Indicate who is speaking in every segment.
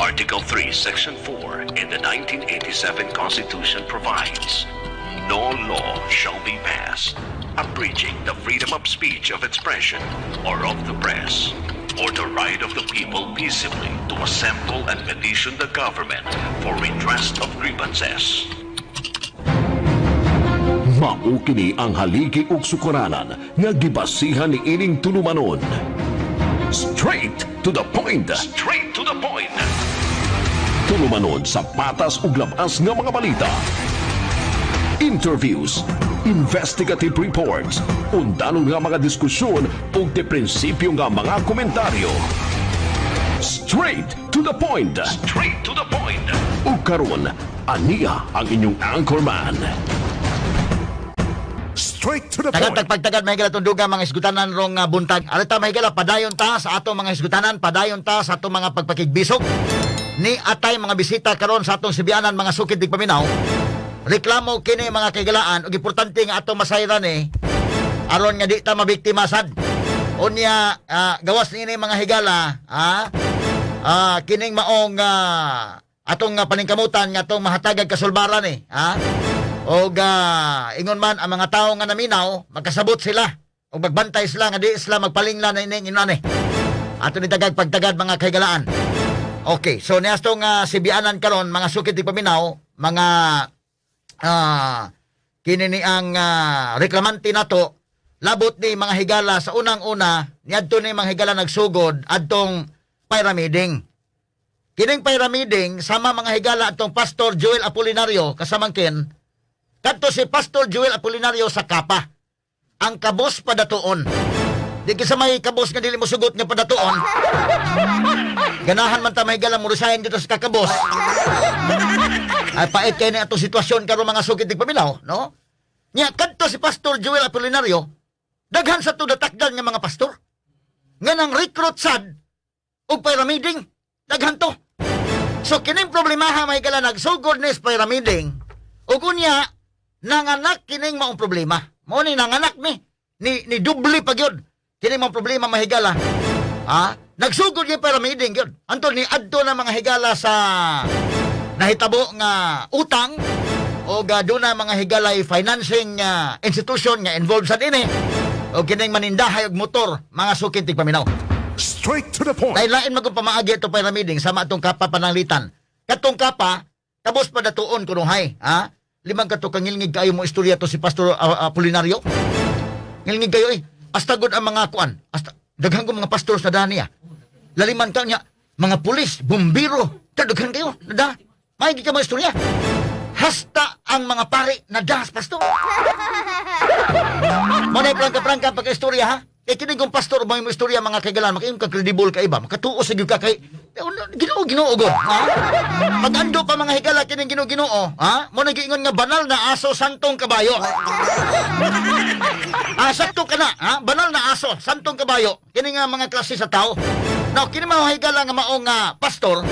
Speaker 1: Article 3, Section 4 in the 1987 Constitution provides, no law shall be passed abridging the freedom of speech, of expression, or of the press, or the right of the people peaceably to assemble and petition the government for redress of grievances.
Speaker 2: Mao kini ang haligi ug sukaranan nga gibasihan ni ining tulumanon. Straight to the point.
Speaker 1: Straight to the point.
Speaker 2: Tulumanon sa patas ug labas nga mga balita. Interviews, investigative reports, undanon nga mga diskusyon ug de prinsipyo nga mga komentaryo. Straight to the point.
Speaker 1: Straight to the point.
Speaker 2: Ug karon, aniya ang inyong anchorman. Straight to the point.
Speaker 3: Tagad may gala tunduga mga isgutanan rong buntag. Alita may gala padayon ta sa atong mga isgutanan, padayon ta sa atong mga pagpakigbisok. Ni atay mga bisita karon sa atong sibianan mga sukid dig paminaw. Reklamo kini mga kaigalaan ug importante nga atong masayran aron nga di ta mabiktima sad. Unya gawas ni mga higala kining maong atong paningkamutan nga atong mahatagag kasulbaran og ingon man ang mga tawo nga naminaw magkasabot sila ug magbantay sila nga di sila magpalingla na ining inani. Ato ni tagag pagtagad mga kaigalaan. Okay, so niastong sibianan karon mga sukid di paminaw, mga kini ni ang reklamante nato labot ni mga higala sa unang-una niadto ni mga higala nagsugod adtong pyramiding. Kining pyramiding sama mga higala adtong Pastor Joel Apolinario kasamangkin kadto si Pastor Joel Apolinario sa Kapa. Ang kabos padatuon. Di kisa may kabos nga dili mo sugot nga padatuon. Ganahan man ta may higala mo resign dito sa kakabos. Ay pait kay ni atong sitwasyon karon mga sugid dig paminaw, no? Nya kadto si Pastor Joel Apolinario, daghan sa tudatakdan nga mga pastor. Nga nang recruit sad og pyramiding, daghan to. So kining problemaha may gala nagsugod ni pyramiding. Ug unya nanganak kining maong problema. Mao ni nanganak ni dubli pa gyud. Kining maong problema mahigala. Nagsugod yung pyramiding gyud. Anton ni adto na mga higala sa nahitabo nga utang o doon na mga higalay financing institution nga involved sa dini o kining manindahay og motor mga sukid tig paminaw.
Speaker 2: Straight to the point.
Speaker 3: Lain magud pamaagi ito pyramiding sama atong Kapa pananglitan. Katong Kapa tapos pa datuon kunuhay, limang kato kangilngig kayo mo istorya to si Pastor Apolinario. Ngilngig kayo hasta gud ang mga kuan, hasta daghang ko mga pastor sa daniya. Laliman ka niya mga pulis, bumbiro, daghan kayo, nada. May di ka mga istorya. Hasta ang mga pari na das, pastor. Manay prangka-prangka pagka-istorya, ha? Kaya kinig kong pastor, may istorya mga kaigalan, makayong ka-credible ka iba, makatuo sa ka kay, ginoo-ginoo god, ha? Pag-ando pa mga higala, kinig ginoo-ginoo, ha? Mo nag-iingon nga banal na aso, santong kabayo. Sakto ka na, ha? Banal na aso, santong kabayo. Kinig nga mga klase sa tao. Now, kinig mga higala nga maong pastor,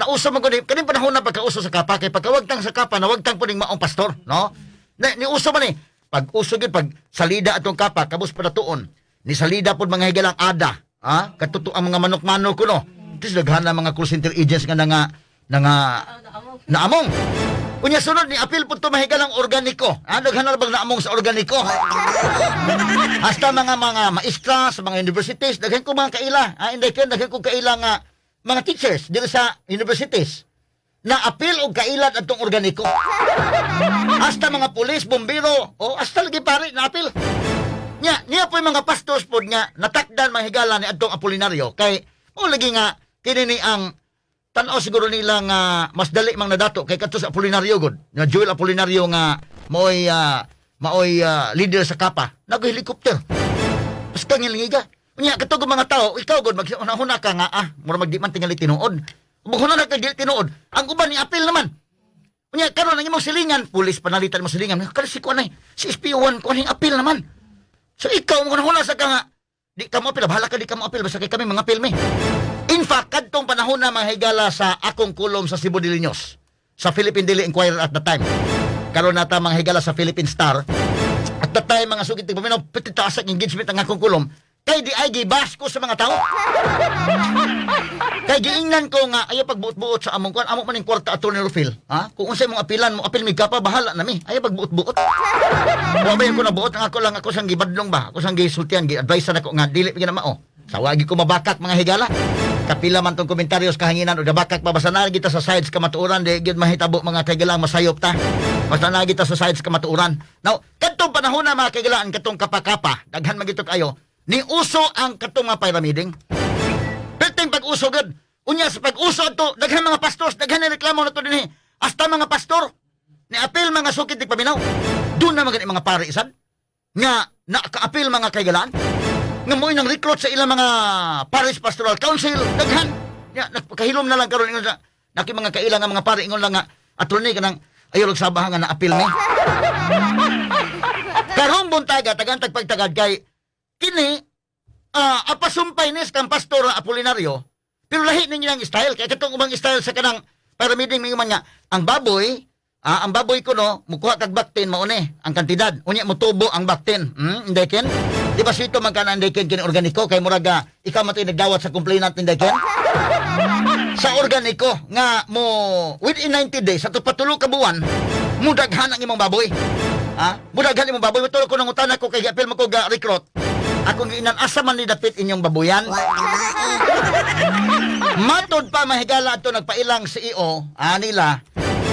Speaker 3: nauso mo ko kaning panahon na pagkauso sa Kapa kay pagkawagtang sa Kapa nawagtang puning maong pastor, no? Ni uso man pag uso gid pag salida atong Kapa kabus padatuon ni salida pod mga higalang ada, katuto ang mga manok-manok kuno. Tis daghan na mga call center agents nga naamong. Unya sunod ni apil pod to mahigalang organiko. Daghan na bang naamong sa organiko. Hasta mga maestra sa mga universities daghan ko mga kaila, inday ken daghan ko kaila nga mga teachers dito sa universities na apil og kailad atong organiko. Hasta mga pulis, bombero, hasta lagi pare na apil. Niya po yung mga pastors po nga natakdan mahigala ni atong Apolinario kay lagi nga kini ni ang tan-aw siguro nila nga mas dali mang nadato kay kadto sa Apolinario god. Nga Joel Apolinario nga maoy leader sa Kapa. Nag-helicopter. Basta ngilingiga. Nya katong mga tao, ikaw god maghuna ka nga mura magdi man tingali tinuod. Maghuna na ka di tinuod. Ang uban ni apil naman. Nya karon ang imong silingan, pulis panalitan mo silingan. Kada si kuan si SP1 kuan ning apil naman. So ikaw mo huna sa ka nga di ka mo apil, bahala ka di ka mo apil basta kay kami mga apil In fact, kadtong panahon na mga higala sa akong kulom sa Cebu Diliños, sa Philippine Daily Inquirer at the time. Karon nata mga higala sa Philippine Star. At the time mga sugit paminaw petitaas ang engagement ang akong kulom. Kay di ay gibas ko sa mga tao. Kay giingnan ko nga ayo pagbuot-buot sa among kuan, amo man ning kwarta Attorney Rufil. Ha? Kung unsay mong apilan mo, apil mi ka pa bahala nami. Ayo pagbuot-buot. Wa ba ko na buot ang ako lang ako sang gibadlong ba. Ako sang gisultian, gi-advise na ko nga dili pa na mao. Sawagi ko mabakak mga higala. Kapila man tong komentaryo sa kahanginan o dabakak pa basta na kita sa sides ka matuuran di gyud mahitabo mga kaigalang masayop ta. Basta na kita sa sides ka matuuran. Now, kadtong panahon na mga kaigalaan katong kapakapa, daghan magitok ayo. Ni uso ang katong mga pyramiding. Perting pag-uso gud. Unya sa pag-uso ato, daghan mga pastors, daghan ni reklamo na to dinhi. Hasta mga pastor ni apil mga sukit tig paminaw. Doon na mga pare isad nga naka-apil mga kaigalaan. Nga mo nang recruit sa ilang mga parish pastoral council, daghan. Ya, nagpakahilom na lang karon ingon sa naki mga kailang nga mga pare ingon lang nga attorney kanang ayo sabahan nga na-apil mi. Karong buntaga tagan tagpagtagad kay kini apasumpay nis kang pastor Apolinario pero lahi ninyo ang style kay katong ubang style sa kanang pyramiding mingon nga ang baboy ko no mukuha kag baktin mao ni ang kantidad unya motubo ang baktin indeken di ba sito man kana indeken kini organiko kay muraga ikaw man nagdawat sa complainant indeken sa organiko nga mo within 90 days sa patulo ka buwan mudaghan ang imong baboy mudaghan imong baboy matulog ko nang utana ko kay apil mo ko ga recruit. Akong giinan asa man ni dapit inyong baboyan. Matod pa mahigala ato nagpailang CEO nila.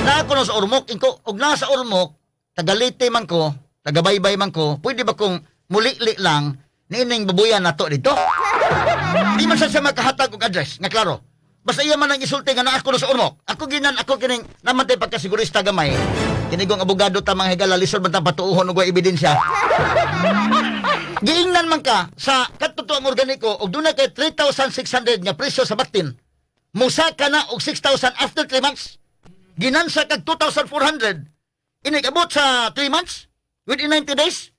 Speaker 3: Na ako no sa Ormoc inko og nasa Ormoc tagalite man ko, tagabaybay man ko, pwede ba kung muli-li lang niining baboyan nato dito? Di man sa makahatag og address, nga klaro. Basta iya man ang isulti nga na ako no sa Ormoc. Ako kining naman tay pagkasigurista gamay. Kinigong abogado ta mga higala lisod man ta patuuhon og ebidensya. Giingnan man ka sa katutuang organiko og dunay kay 3,600 nga presyo sa baktin. Musa ka na og 6,000 after 3 months. Ginansa kag 2,400. Inigabot sa 3 months within 90 days.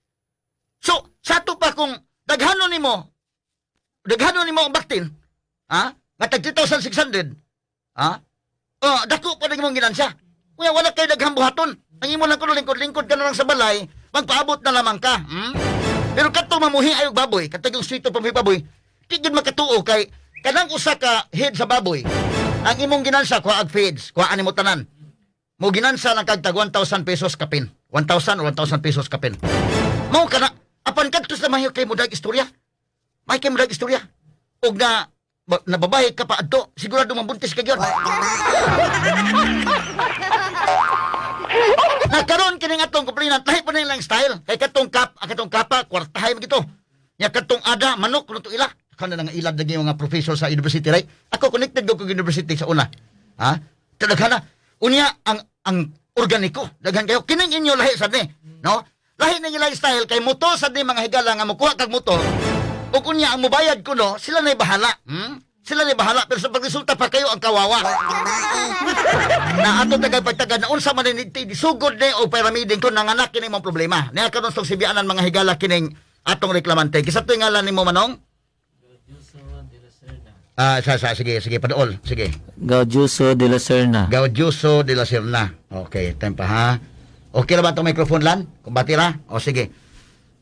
Speaker 3: So, sato pa kung daghanon nimo ang baktin, nga tag 3,600. Dako pa ning mong ginansya. Unya wala kay daghang buhaton. Ang imo lang kuno lingkod-lingkod ka na lang sa balay, magpaabot na lamang ka. Pero kato mamuhi ayog baboy, katong sweeto pa baboy, di gid makatuo kay kanang usa ka head sa baboy. Ang imong ginansa kuha ag feeds, kuha ani mo tanan. Mo ginansa lang kag tag 1,000 pesos kapin. 1,000 o 1,000 pesos kapin. Mao kana apan kadto sa mayo kay mudag istorya. May kay mudag istorya. Og na babae ka pa adto, sigurado mabuntis ka gyud. Nagkaroon kining atong complainant lahi pa nilang style kay katong kapa kwartahay mo gito nya katong ada manok kuno to ila kana nga ilad lagi mga professor sa university right ako connected ko university sa una daghan na unya ang organiko daghan kayo kining inyo lahi sad ni no lahi ninyo lang style kay moto sad ni mga higala nga mokuha kag motor ug unya ang mobayad kuno sila na bahala sila ni bahala pero sa pagresulta pa kayo ang kawawa. Na ato tagapagtagad na unsa man ni sugod ni o pyramiding ko nanganak kini mong problema. Niya karon sa sibianan mga higala kining atong reklamante. Kisa to ngalan nimo manong? Sige paduol. Sige.
Speaker 4: Gaudiuso de la Serna.
Speaker 3: Gaudiuso de la Serna. Okay, time pa ha. Okay ra ba tong microphone lan? Kumbatira? O sige.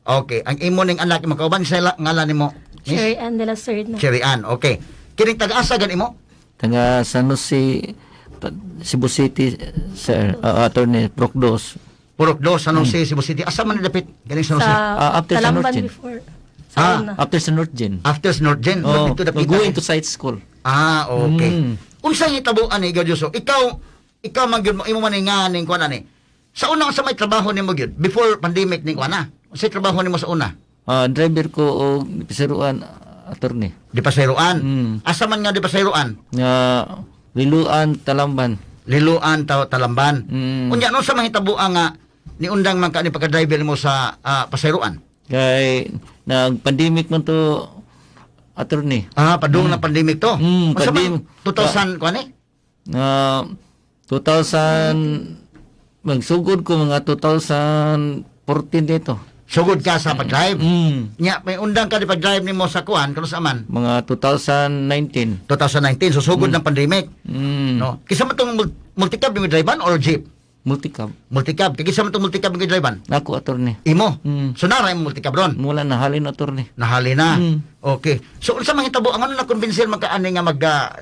Speaker 3: Okay, ang imo ning anak mo kauban sa ngalan nimo?
Speaker 5: Cherry Ann de la Serna.
Speaker 3: Cherry Ann. Okay. Kining taga-asa gan imo?
Speaker 4: Taga San Jose, Cebu City, sir. Attorney Procdos.
Speaker 3: Purok dos, San Jose, Cebu City. Asa man dapit? Ganing San Jose.
Speaker 4: After San
Speaker 5: Talamban
Speaker 4: North
Speaker 5: before. Sa una.
Speaker 4: After San North Gen.
Speaker 3: After North Gen, dapit to dapit.
Speaker 4: Going to site school.
Speaker 3: Okay. Unsang itabuan ni Gaudiuso? Ikaw man gyud imo man nga ning kuan ani. Sa una sa may trabaho nimo gyud before pandemic ning kuan na. Unsay trabaho nimo sa una?
Speaker 4: Driver ko og piseruan attorney.
Speaker 3: Di Pasayroan. Asa man nga di Pasayroan?
Speaker 4: Liluan Talamban.
Speaker 3: Liluan Talamban. Unya no sa mahitabuan nga ni undang man ka ni pagka-driver mo sa Pasayroan.
Speaker 4: Kay nag-pandemic man to attorney.
Speaker 3: Padung na pandemic to. Usa man 2000 kuan ni?
Speaker 4: 2000 magsugod ko mga 2014 dito.
Speaker 3: Sugod ka sa pag-drive. Nya may undang ka di pag-drive nimo sa kuan kuno sa man?
Speaker 4: Mga 2019.
Speaker 3: 2019 so sugod ng pandemic. No. Kisa man tong multi-cab yung drivean or jeep?
Speaker 4: Multicab.
Speaker 3: Multicab. Kaya man itong multicab ng drive
Speaker 4: Ako, attorney.
Speaker 3: Imo.
Speaker 4: Mm.
Speaker 3: So nara yung multicab ron.
Speaker 4: Mula na halin, attorney.
Speaker 3: Nahali na.
Speaker 4: Mm.
Speaker 3: Okay. So unsa man hitabo ang ano na convince magkaani nga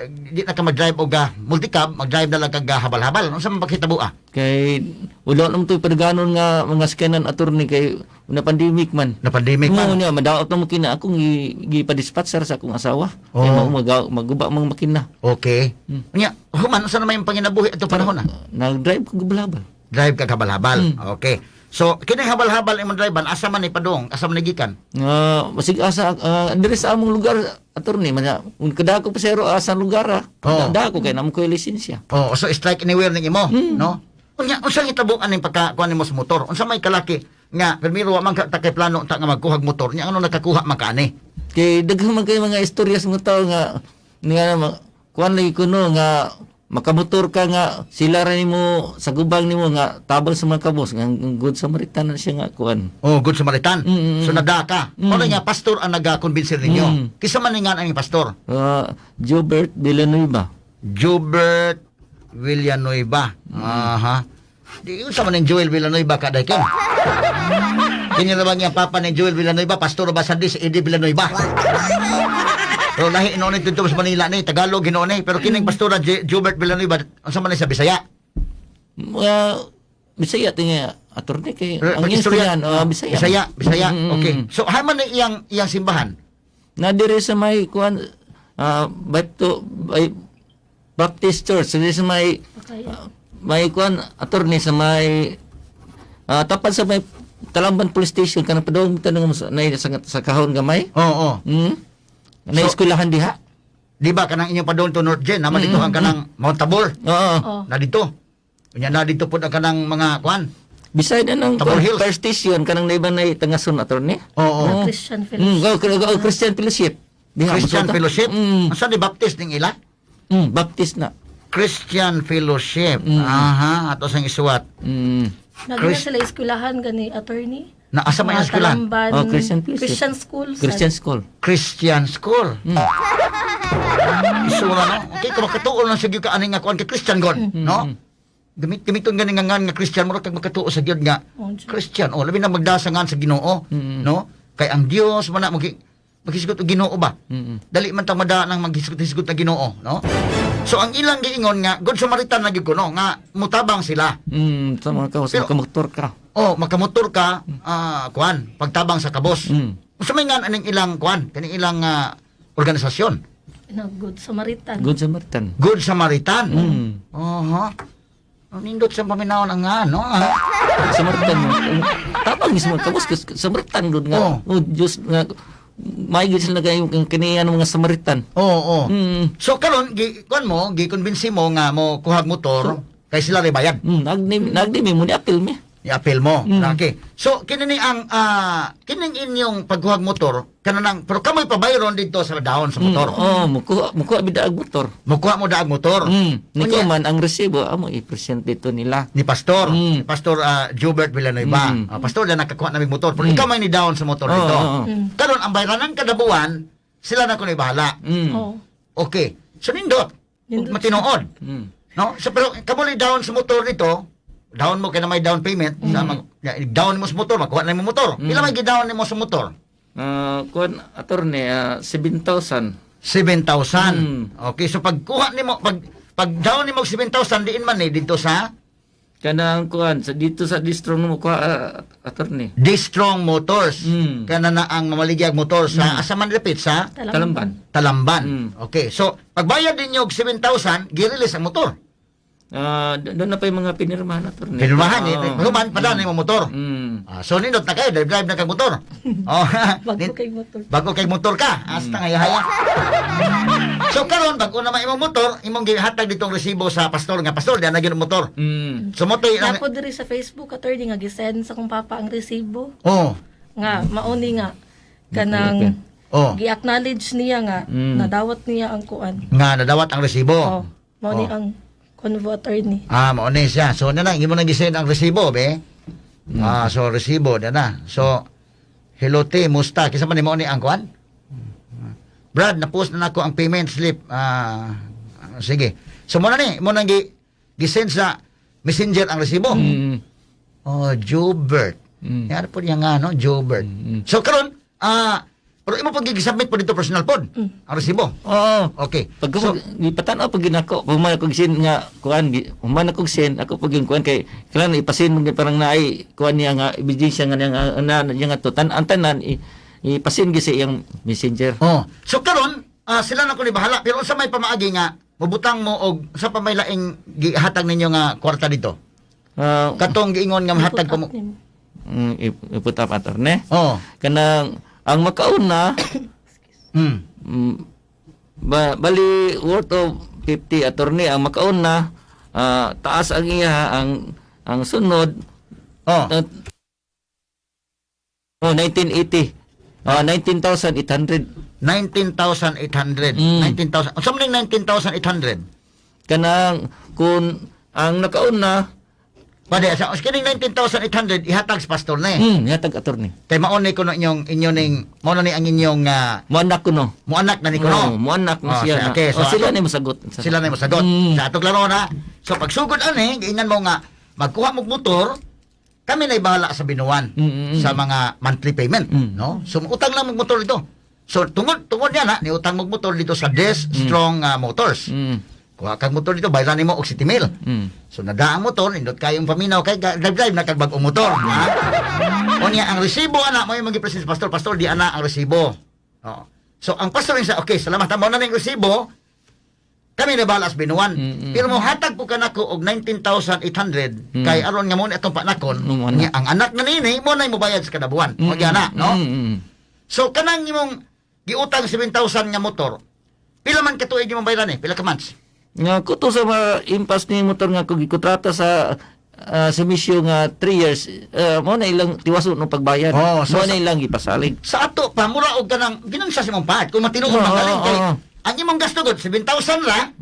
Speaker 3: di na ka mag-drive og multicab, mag-drive na lang kag habal-habal. Unsa man paghitabo
Speaker 4: Kay, wala naman ito'y padaganon nga mga scanan, attorney, kay na pandemic man.
Speaker 3: Na pandemic
Speaker 4: Mo
Speaker 3: man.
Speaker 4: niya, madaot na mo kina akong gipa-dispatcher sa akong asawa.
Speaker 3: Oh.
Speaker 4: Kaya maguba mga makina.
Speaker 3: Okay. Nya, human unsa na may panginabuhi ato panahon na?
Speaker 4: Nag-drive ko gabal-habal.
Speaker 3: Drive ka habal-habal. Okay. So kini habal-habal imong drive asa man ni padong, asa man nagikan?
Speaker 4: Masig asa dire sa among lugar, attorney, man kadako pasero asa lugar.
Speaker 3: Oh.
Speaker 4: Dako kay namo ko lisensya.
Speaker 3: Oh, so strike anywhere ning imo, no? Unya, unsa hitabo aning pagkakuan nimo sa motor? Unsa may kalaki nga permiro wa man ka takay plano ta nga magkuhag motor nya ano nakakuha man kaani?
Speaker 4: Kay daghang man kay mga istorya sa mga tao nga kuan lagi kuno nga makamotor ka nga sila rin mo sa gubang nimo nga tabal sa mga kabos nga good Samaritan na siya nga kuan.
Speaker 3: Oh, good Samaritan. So nadaka.
Speaker 4: Mm.
Speaker 3: Ano nga pastor ang nagakonbinser ninyo? Kisa man nga ang pastor?
Speaker 4: Jobert Villanueva.
Speaker 3: Jubert Villanueva. Aha. Di unsa man ang Joel Villanueva ka dai ken? Kini na ba nga papa ni Joel Villanueva, pastor ba sa si Eddie Villanueva? Pero lahi inoon dito sa Manila ni Tagalog inoon pero kining pastora Jubert Villanueva unsa man sa Bisaya?
Speaker 4: Bisaya tinga attorney kay
Speaker 3: Pero
Speaker 4: ang
Speaker 3: istorya
Speaker 4: istoryan Bisaya.
Speaker 3: Bisaya. Okay. So haman ni iyang simbahan.
Speaker 4: Na dire sa may kuan Baptist Church, dire sa may may kuan attorney sa may tapat sa may Talamban Police Station kanang padong tanong sa kahon gamay.
Speaker 3: Oo.
Speaker 4: Na
Speaker 3: So-
Speaker 4: eskwelahan diha.
Speaker 3: Di ba kanang inyong padong to North Gen, naman dito ang kanang Mount Tabor.
Speaker 4: Oo.
Speaker 5: Oh.
Speaker 3: Na dito. Unya na dito po ang kanang mga kwan.
Speaker 4: Beside anong
Speaker 3: Tabor Hills.
Speaker 4: fire station kanang naiban na tangason attorney.
Speaker 3: Oo.
Speaker 5: Christian Fellowship.
Speaker 4: Christian Fellowship. Diha,
Speaker 3: Christian
Speaker 4: masunta.
Speaker 3: Fellowship.
Speaker 4: Mm.
Speaker 3: Asa ni Baptist ning ila?
Speaker 4: Baptist na.
Speaker 3: Christian Fellowship. Aha, ato sang isuwat.
Speaker 5: Naging sila eskwelahan gani attorney.
Speaker 3: Na asa man yung eskwelahan?
Speaker 5: Talamban,
Speaker 4: Oh, Christian Fellowship.
Speaker 5: Christian School.
Speaker 4: Christian School.
Speaker 3: Christian School. Isura no. Okay, kung makatuon lang sa gyud ka ani nga kuan kay Christian God, no? Gamiton gani nga nga Christian mo kag makatuo sa gyud nga
Speaker 5: Oh, Diyos.
Speaker 3: Christian. Oh, labi na magdasangan sa Ginoo, no? Kay ang Dios man na maghisgot og Ginoo ba? Dali man tang mada nang maghisgot na Ginoo, no? So ang ilang giingon nga good Samaritan na gyud kuno nga mutabang sila.
Speaker 4: Sa mga kawas,
Speaker 3: Pero-
Speaker 4: makamotor ka.
Speaker 3: Oh, magkamotor ka, kuan, pagtabang sa kabos. Sa may nga aning ilang kuan, kaning ilang organisasyon.
Speaker 5: Good Samaritan.
Speaker 4: Good Samaritan.
Speaker 3: Good Samaritan.
Speaker 4: Mm.
Speaker 3: Nindot sa paminaw ng nga, no?
Speaker 4: Samaritan mo. Tapang is mga kawas, Samaritan doon nga.
Speaker 3: Oh.
Speaker 4: Oh, Diyos nga. Maigit sila kayo kaniya ng mga Samaritan.
Speaker 3: Oo.
Speaker 4: Mm.
Speaker 3: So karon kuan mo, gikonbinsi mo nga mo kuhag motor kay sila ray bayad.
Speaker 4: Nagdimi mo ni apil mi.
Speaker 3: I-appeal mo. Okay. So kini ni ang kining inyong pagkuhag motor kanang pero kamoy pabayron dito sa dahon sa motor.
Speaker 4: Oh, mukuha bidaag motor.
Speaker 3: Mukuha mo daag motor.
Speaker 4: Niko
Speaker 3: Unya,
Speaker 4: man ang resibo amo i-present dito nila.
Speaker 3: ni Pastor,
Speaker 4: Mm.
Speaker 3: Pastor Jubert Villanueva. Pastor na nakakuha namig motor, pero ikaw may ni down sa motor dito. Karon ang bayranan kada buwan, sila na kuno bahala.
Speaker 5: Oh.
Speaker 3: Okay. So nindot. Matinood. No? So pero kamo ni down sa motor dito, down mo kay na may down payment, sa down mo sa motor, makuha na mo motor. Pila may gi-down nimo sa motor?
Speaker 4: Kuan attorney 7,000.
Speaker 3: 7,000. Okay, so pagkuha nimo pag down nimo 7,000 diin man ni dito sa
Speaker 4: Kanang kuan sa dito sa distro mo kuha attorney.
Speaker 3: D-Strong Motors.
Speaker 4: Mm.
Speaker 3: Kana na ang mamaligyag motor sa asa man dapit sa
Speaker 4: Talamban.
Speaker 3: Talamban. Okay, so pagbayad ninyo og 7,000, gi-release ang motor.
Speaker 4: Doon na pa yung mga pinirmahan attorney.
Speaker 3: Pinirmahan ni human padaan mo motor. So nindot na kayo, drive na kag motor. Oh,
Speaker 5: Bago kay motor.
Speaker 3: bago kay motor ka, hasta nga haya. So karon bago na imong motor, imong gihatag ditong resibo sa pastor nga pastor diyan na gyud ang motor. So motoy lang.
Speaker 5: Napo diri sa Facebook attorney nga gisend sa kong papa ang resibo
Speaker 3: Oh.
Speaker 5: nga mauni nga kanang
Speaker 3: Oh.
Speaker 5: gi-acknowledge niya nga nadawat niya ang kuan.
Speaker 3: Nga nadawat ang resibo.
Speaker 5: Oh, mauni ang convo attorney.
Speaker 3: Mao ni siya. So na imo na gisend ang resibo be. So resibo na. So hello te, musta? Kisa man mo ni ang kuan? Brad, na-post na nako ang payment slip. Sige. So mo na ni, mo nang gisend sa Messenger ang resibo. Oh, Jobert.
Speaker 4: Mm.
Speaker 3: Yan po niya nga, no? Jobert. So, karon, pero imo pag submit po dito personal pod, ang resibo.
Speaker 4: Oo.
Speaker 3: Okay.
Speaker 4: Pag
Speaker 3: So,
Speaker 4: ipatanaw pag ginako, kung man ako sin nga kuan, man ako sin, ako pag yung kuan kay kailangan ipasin mo parang naay kuan niya nga ebidensya nga niya nga to tanan ipasin gyud sa iyang messenger.
Speaker 3: oh. So, karon, sila na ko ni bahala. Pero sa may pamaagi nga, mabutang mo og sa pamay laing gihatag ninyo nga kwarta dito. Katong giingon nga mahatag ko mo.
Speaker 4: Iput up attorney.
Speaker 3: Oh.
Speaker 4: Kanang ang makauna bali worth of 50 attorney ang makauna taas ang iya ang sunod
Speaker 3: Oh.
Speaker 4: 1980 19,800
Speaker 3: 19,800. 19,000. Sa maning 19,800.
Speaker 4: kanang kun ang nakauna
Speaker 3: Pwede, sa kining 19,800 ihatag sa pastor na eh.
Speaker 4: yatag attorney
Speaker 3: Kay maunay ko no inyong ning mao na ni ang inyong
Speaker 4: moanak ko no
Speaker 3: muanak na ni ko no.
Speaker 4: moanak na
Speaker 3: Oh,
Speaker 4: siya
Speaker 3: okay, so
Speaker 4: sila
Speaker 3: ato-
Speaker 4: ni masagot
Speaker 3: Sila na mo sagot. Sa atong laro na. So pagsugod ani, giingnan mo nga magkuha mo motor, kami na bahala sa binuwan sa mga monthly payment, no? So utang lang mo motor dito. So tungod yan ha, ni utang mo motor dito sa Des Strong Motors. Kuha kang motor dito, bayaran nimo og 70,000. So nadaang motor, indot kayong paminaw kay drive na kag bag-ong motor, ha? Unya ang resibo ana mo yung magipresent sa pastor, di ana ang resibo. Oh. So ang pastor sa okay, salamat mo na ning resibo. Kami na balas binuwan. Pero mo hatag po kanako og 19,800 kay aron nga mo ni atong panakon. Nya ang anak na nini mo na mobayad sa kada buwan. Mo gyana, no? So kanang imong giutang 7,000 nga motor. Pila man ka tuig imong bayaran Pila ka months?
Speaker 4: nga kuto sa impas ni motor nga kung gikontrata sa semisyo nga 3 years mo na ilang tiwaso no pagbayad
Speaker 3: Oh, so
Speaker 4: mo na ilang gipasalig
Speaker 3: Sa ato pa mura og kanang ginangsa sa imong part kung matinuod man galing kay ang imong gasto gud 7,000 ra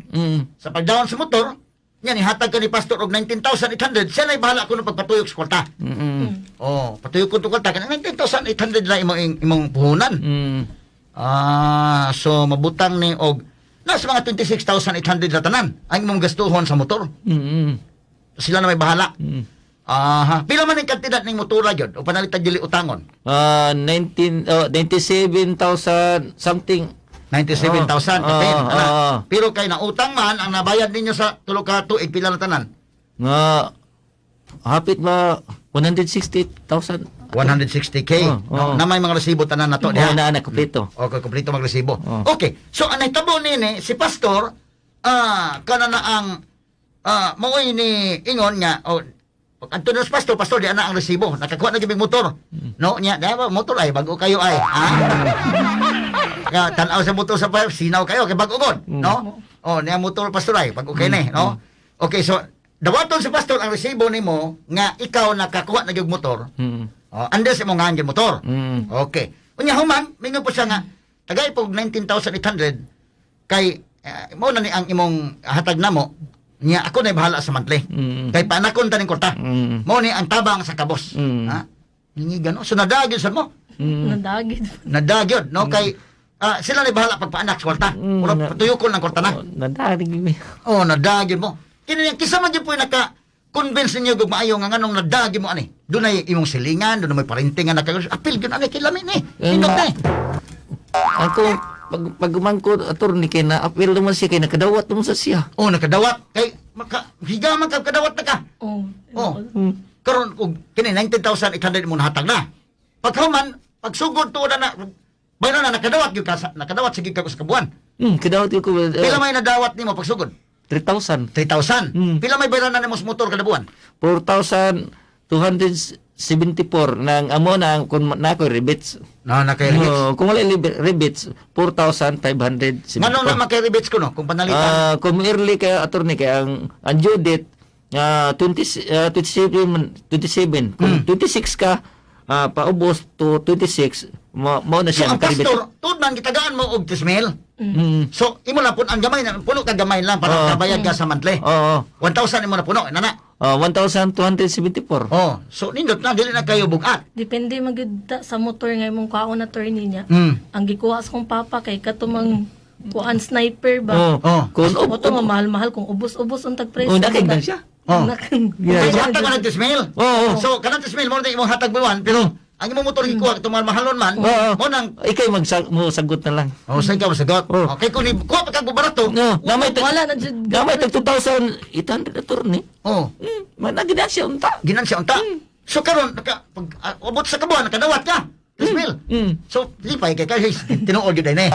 Speaker 3: sa pagdawon sa motor. Nya ni hatag ka ni pastor og 19,800. Siya na bahala kuno pagpatuyok sa kwarta. Oh, patuyok ko to kwarta kanang 19,800 ra imong puhunan. So mabutang ni og nasa mga 26,800 na tanan ang imong gastuhon sa motor. Sila na may bahala. Pila man ang kantidad ng motora gyud o panalitag dili utangon?
Speaker 4: 97,000 something
Speaker 3: 97,000 Pero kay nautang man ang nabayad ninyo sa tulo ka tuig pila na tanan?
Speaker 4: nga hapit ba 160,000
Speaker 3: 160K. Na may mga resibo tanan na to diha.
Speaker 4: na kompleto.
Speaker 3: Okay, kompleto magresibo. Okay. So ang nahitabo nini si pastor kana na ang maoy ni ingon nga adto na si pastor di ana ang resibo. Nakakuha na gyud motor. No, nya ba motor ay bago kayo ay. Ya tan-aw sa motor sa fire, sinaw kayo kay bago god, no? Oh, niya motor pastor ay bago kay ni, no? Okay, so dawaton si pastor ang resibo nimo nga ikaw nakakuha na gyud motor. Andes imong nga gyud motor. Okay. Unya human, mingon po siya nga tagay pog 19,800 kay mo na ni ang imong hatag namo niya ako na bahala sa monthly. Kay panakon taning kwarta. Mo ni ang tabang sa kabos. Ha? Ningi gano so nadagid sa mo.
Speaker 5: Nadagid.
Speaker 3: Nadagid no kay sila na bahala pagpaanak sa kwarta. Ura patuyokon ng kwarta na.
Speaker 4: Nadarig mi.
Speaker 3: Oh, nadagid mo. Kini kisa man gyud po naka-convince ninyo gug maayo nga nganong nadagid mo ani. Dunay imong silingan, dunay may parenting nga apil gyud ani kay lami ni. Pindot ni.
Speaker 4: Ako pag umangko attorney kay na appeal naman siya kay nakadawat naman sa siya.
Speaker 3: Oh, nakadawat kay higaman ka kadawat na ka. Oh. Karon og kini 19,800 mo nahatag na. Paghuman, pagsugod tuod na bayran na nakadawat gyud ka nakadawat sige ka sa kabuan.
Speaker 4: Kadawat ko
Speaker 3: Pila may nadawat nimo pagsugod?
Speaker 4: 3,000.
Speaker 3: 3,000. Pila may bayran na nimo sa motor kada buwan?
Speaker 4: 4,274 nang amo na kung na ko rebates.
Speaker 3: Na kay rebates.
Speaker 4: Kung wala rebates 4,574.
Speaker 3: Ngano na makay rebates ko no kung panalitan?
Speaker 4: Kung early kay attorney kay ang due date 27. Kung 26 ka paubos to 26 mao na
Speaker 3: So
Speaker 4: siya
Speaker 3: ang pastor, tuod man gitagaan mo og 3,000. So imo lang pun ang gamay na puno ka gamay lang para kabayad ka sa monthly. 1,000 imo na puno nana.
Speaker 4: 1,274.
Speaker 3: Oh, so nindot na dili na kayo bugat.
Speaker 5: Depende magud sa motor nga imong kaon attorney niya. Ang gikuha sa kong papa kay katumang kuan sniper ba.
Speaker 3: Oh.
Speaker 4: Kung
Speaker 5: Moto nga mahal-mahal kung ubos-ubos ang tagpresyo.
Speaker 4: nakigdan siya.
Speaker 3: Oh.
Speaker 4: Yeah.
Speaker 3: Okay, hatag man ang 3,000.
Speaker 4: Oo.
Speaker 3: So, kanang 3,000 mo na imong hatag buwan, pero ang imong motor gikuha itong mga mahalon man,
Speaker 4: Oo.
Speaker 3: mo nang
Speaker 4: Ikay mo sagot na lang.
Speaker 3: sa ikaw masagot.
Speaker 4: Oh.
Speaker 3: Okay, kung kuha pa kag barato,
Speaker 4: No, gamay
Speaker 5: Wala na dyan.
Speaker 4: gamay tag 2,800 attorney.
Speaker 3: oh,
Speaker 4: Managina siya unta.
Speaker 3: ginansya unta. So karon pag abot sa kabuan nakadawat ka. 3,000. So lipay kay tinuod gyud ni.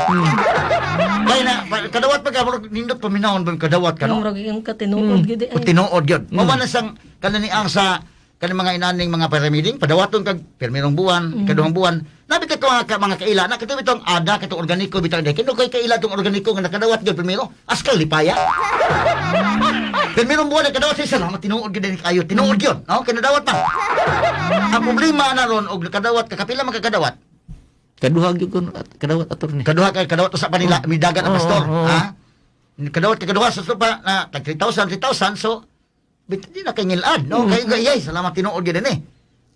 Speaker 3: Kaya na kadawat pa ka murag nindot paminahon ba kadawat ka
Speaker 5: Yung
Speaker 3: no?
Speaker 5: ragi yung katinuod gid
Speaker 3: O tinuod gyud. Mao man sang kanani ang sa kanang mga inaning mga pyramiding padawaton kag pirmirong buwan, ikaduhang buwan. Nabi ka mga kaila na kito bitong ada kito organiko bitong de. Kino kay kaila tong organiko nga nakadawat gyud primero. Askal lipaya. Pirmirong buwan nakadawat sa salamat tinuod gyud ni kayo. Tinuod gyud. No, kinadawat pa. Ang problema na ron og nakadawat ka kapila man kadawat.
Speaker 4: Kaduha gyud kun kadawat attorney.
Speaker 3: Kaduha kay kadawat usa pa nila midagan ang pastor, ha? Kadawat sa sopa na tag 3,000 so di na kay ngilad, no? Kay gayay salamat tinuod gyud ni.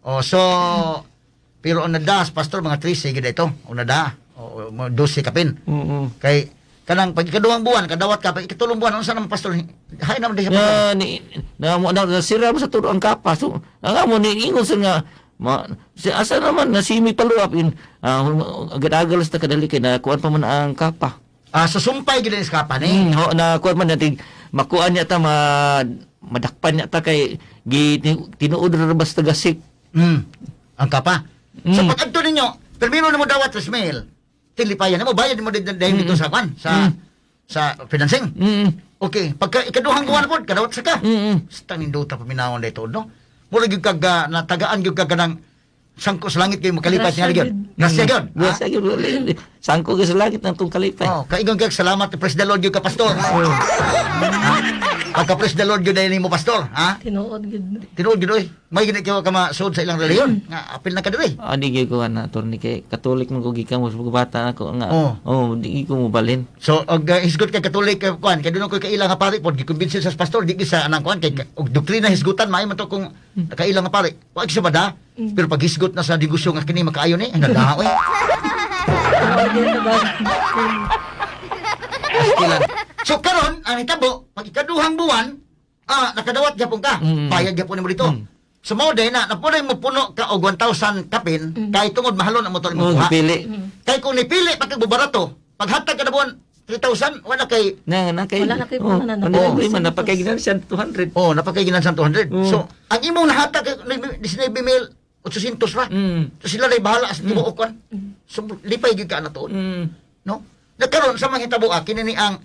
Speaker 3: Oh, so pero on nadas pastor mga 13 gyud ito. On nada. O 12 kapin. Kay kanang pag ikaduhang buwan kadawat ka pag ikatulong buwan unsa naman pastor? Hay naman di
Speaker 4: Na ni na sira mo sa tulo ang kapas. So, ang amo ni ingon sa nga asa naman nasimi paluapin. Agad-agad sa kadali kay na kuan pa man ang kapa.
Speaker 3: Susumpay gyud ni sa kapa ni.
Speaker 4: Ho na kuan man natin makuan niya ta madakpan niya ta kay tinuod ra basta gasik.
Speaker 3: Ang kapa. So pag adto ninyo, permiro na mo dawat sa mail. Tilipayan mo bayad mo dahil dito sa kwan sa financing. Okay, pagka ikaduhang buwan pod kadawat sa ka. Basta ninduta paminawon dito no. Mura gyud kag natagaan gyud kag kanang sangko sa langit kay makalipat nga gyud. Grasya gyud.
Speaker 4: Grasya gyud. Sangko ka sa langit ng tong kalipay.
Speaker 3: Oh, kaigon kag salamat praise the Lord gyud ka pastor. Pagka praise the Lord gyud ni mo pastor, ha?
Speaker 5: Tinuod gid.
Speaker 3: Tinuod gyud oy. May gid ka masud sa ilang reliyon. Nga apil na ka diri.
Speaker 4: Di gyud ko na attorney kay Katolik man ko gikan mo sa bata ako nga. Di ko mo balhin.
Speaker 3: So og hisgot kay Katolik kwan kay dunong ko kailang nga pari pod gikumbinsi sa pastor di sa anang kwan kay og doktrina hisgutan may man to kung kailang nga pari. Wa sa bada. Pero pag hisgot na sa negosyo nga kini makaayo ni ang nadaha oy. Astilan. So karon ang hitabo pag ikaduhang buwan nakadawat gyapon ka. Bayad gyapon mo dito. So mao day na napunoy mo puno ka og 1,000 kapin kay tungod mahalon ang motor mo kuha.
Speaker 4: Pili.
Speaker 3: Kay kung nipili pag barato, paghatag ka na buwan 3,000 wala kay
Speaker 4: Na kay
Speaker 5: Wala na kay punan na.
Speaker 4: man napakaiginan siya 200.
Speaker 3: napakaiginan sa 200. So ang imong nahatag 19,800 ra. So sila ray bahala sa tibuok kon. So lipay gyud ka na tuod. No? Nagkaroon sa mga hitabo kini ni ang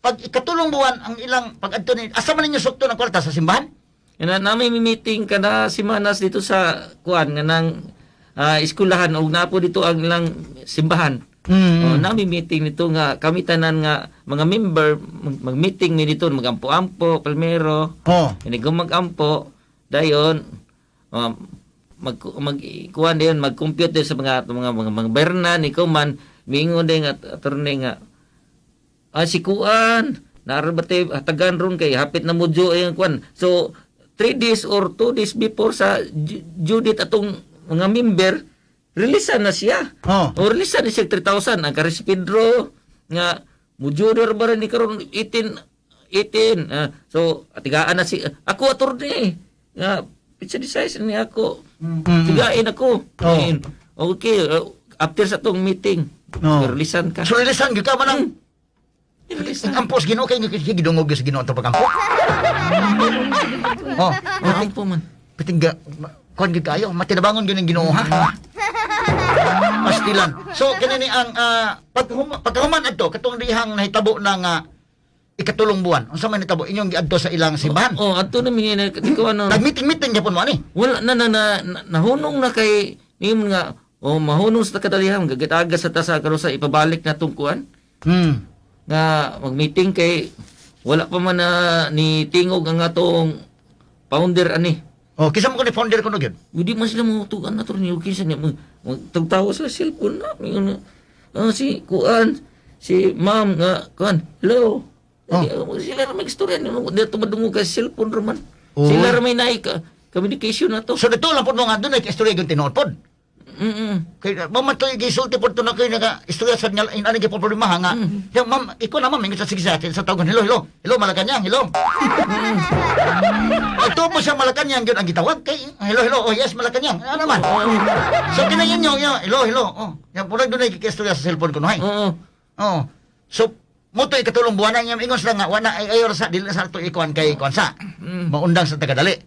Speaker 3: pag ikatulong buwan ang ilang pag adto ni asa man ninyo sukto ng kwarta sa simbahan?
Speaker 4: Namin meeting kada semanas dito sa kuan nga nang eskwelahan og napo dito ang ilang simbahan. Namin meeting nito nga kami tanan nga mga member mag-meeting mi dito magampo-ampo primero. Ini mag-ampo dayon kuan dayon mag-compute sa mga berna ni man mingon day nga attorney nga si kuan narabate hatagan ron kay hapit na modyo ay kuan. So 3 days or 2 days before sa Judith atong mga member releasean na siya. O releasean na siya 3,000 ang Caris Pedro nga modyo ra ni karon 18. So atigaan na si ako attorney nga pizza size ni ako. Tigain ako. Okay, after sa tong meeting releasean ka.
Speaker 3: So releasean gyud ka man ang ampos Ginoo kay gidungog sa Ginoo to pagampo.
Speaker 4: Ampo man.
Speaker 3: Piting kon gyud kayo, matinabangon gyud ng Ginoo ha. Pastilan. So kini ni ang pagkahuman adto katong dihang nahitabo ng ikatulong buwan. Unsa man nitabo inyong giadto sa ilang simbahan?
Speaker 4: Adto na mi ikaw ano.
Speaker 3: Nag-meeting gyapon mo ani.
Speaker 4: Wala nahunong na kay nim nga mahunong sa kadalihan gagataga sa tasa karon sa ipabalik na tungkuan. Nga mag-meeting kay wala pa man ni tingog ang atong founder ani.
Speaker 3: Kisa mo ko ni founder ko no gyud.
Speaker 4: Hindi man sila mutugan na ni kinsa niya magtagtawa sa cellphone na si kuan si ma'am nga kuan hello. Sila ra may istorya dito madungog ka cellphone ra man. Sila ra may naik communication na to.
Speaker 3: So dito lang pod mo nga doon ay istorya gyud tinuod pod. Kay ma'am to gisulti po to na kayo naga istorya sa niya in ani gyud problema nga. Ya ma'am, iko na ma'am ingon sa sige sa atin sa tawgon. Hello Malacañang, hello. Ito po sa Malacañang gyud ang gitawag kay hello, oh yes Malacañang. Ano naman? So kinayon nyo, hello. Oh, ya pura dunay kikistorya sa cellphone ko no hay. Oh. So mo to ikatulong buwan na ingon sila nga wala ay ayor sa dili sa to ikuan kay kuansa. Maundang sa tagadali.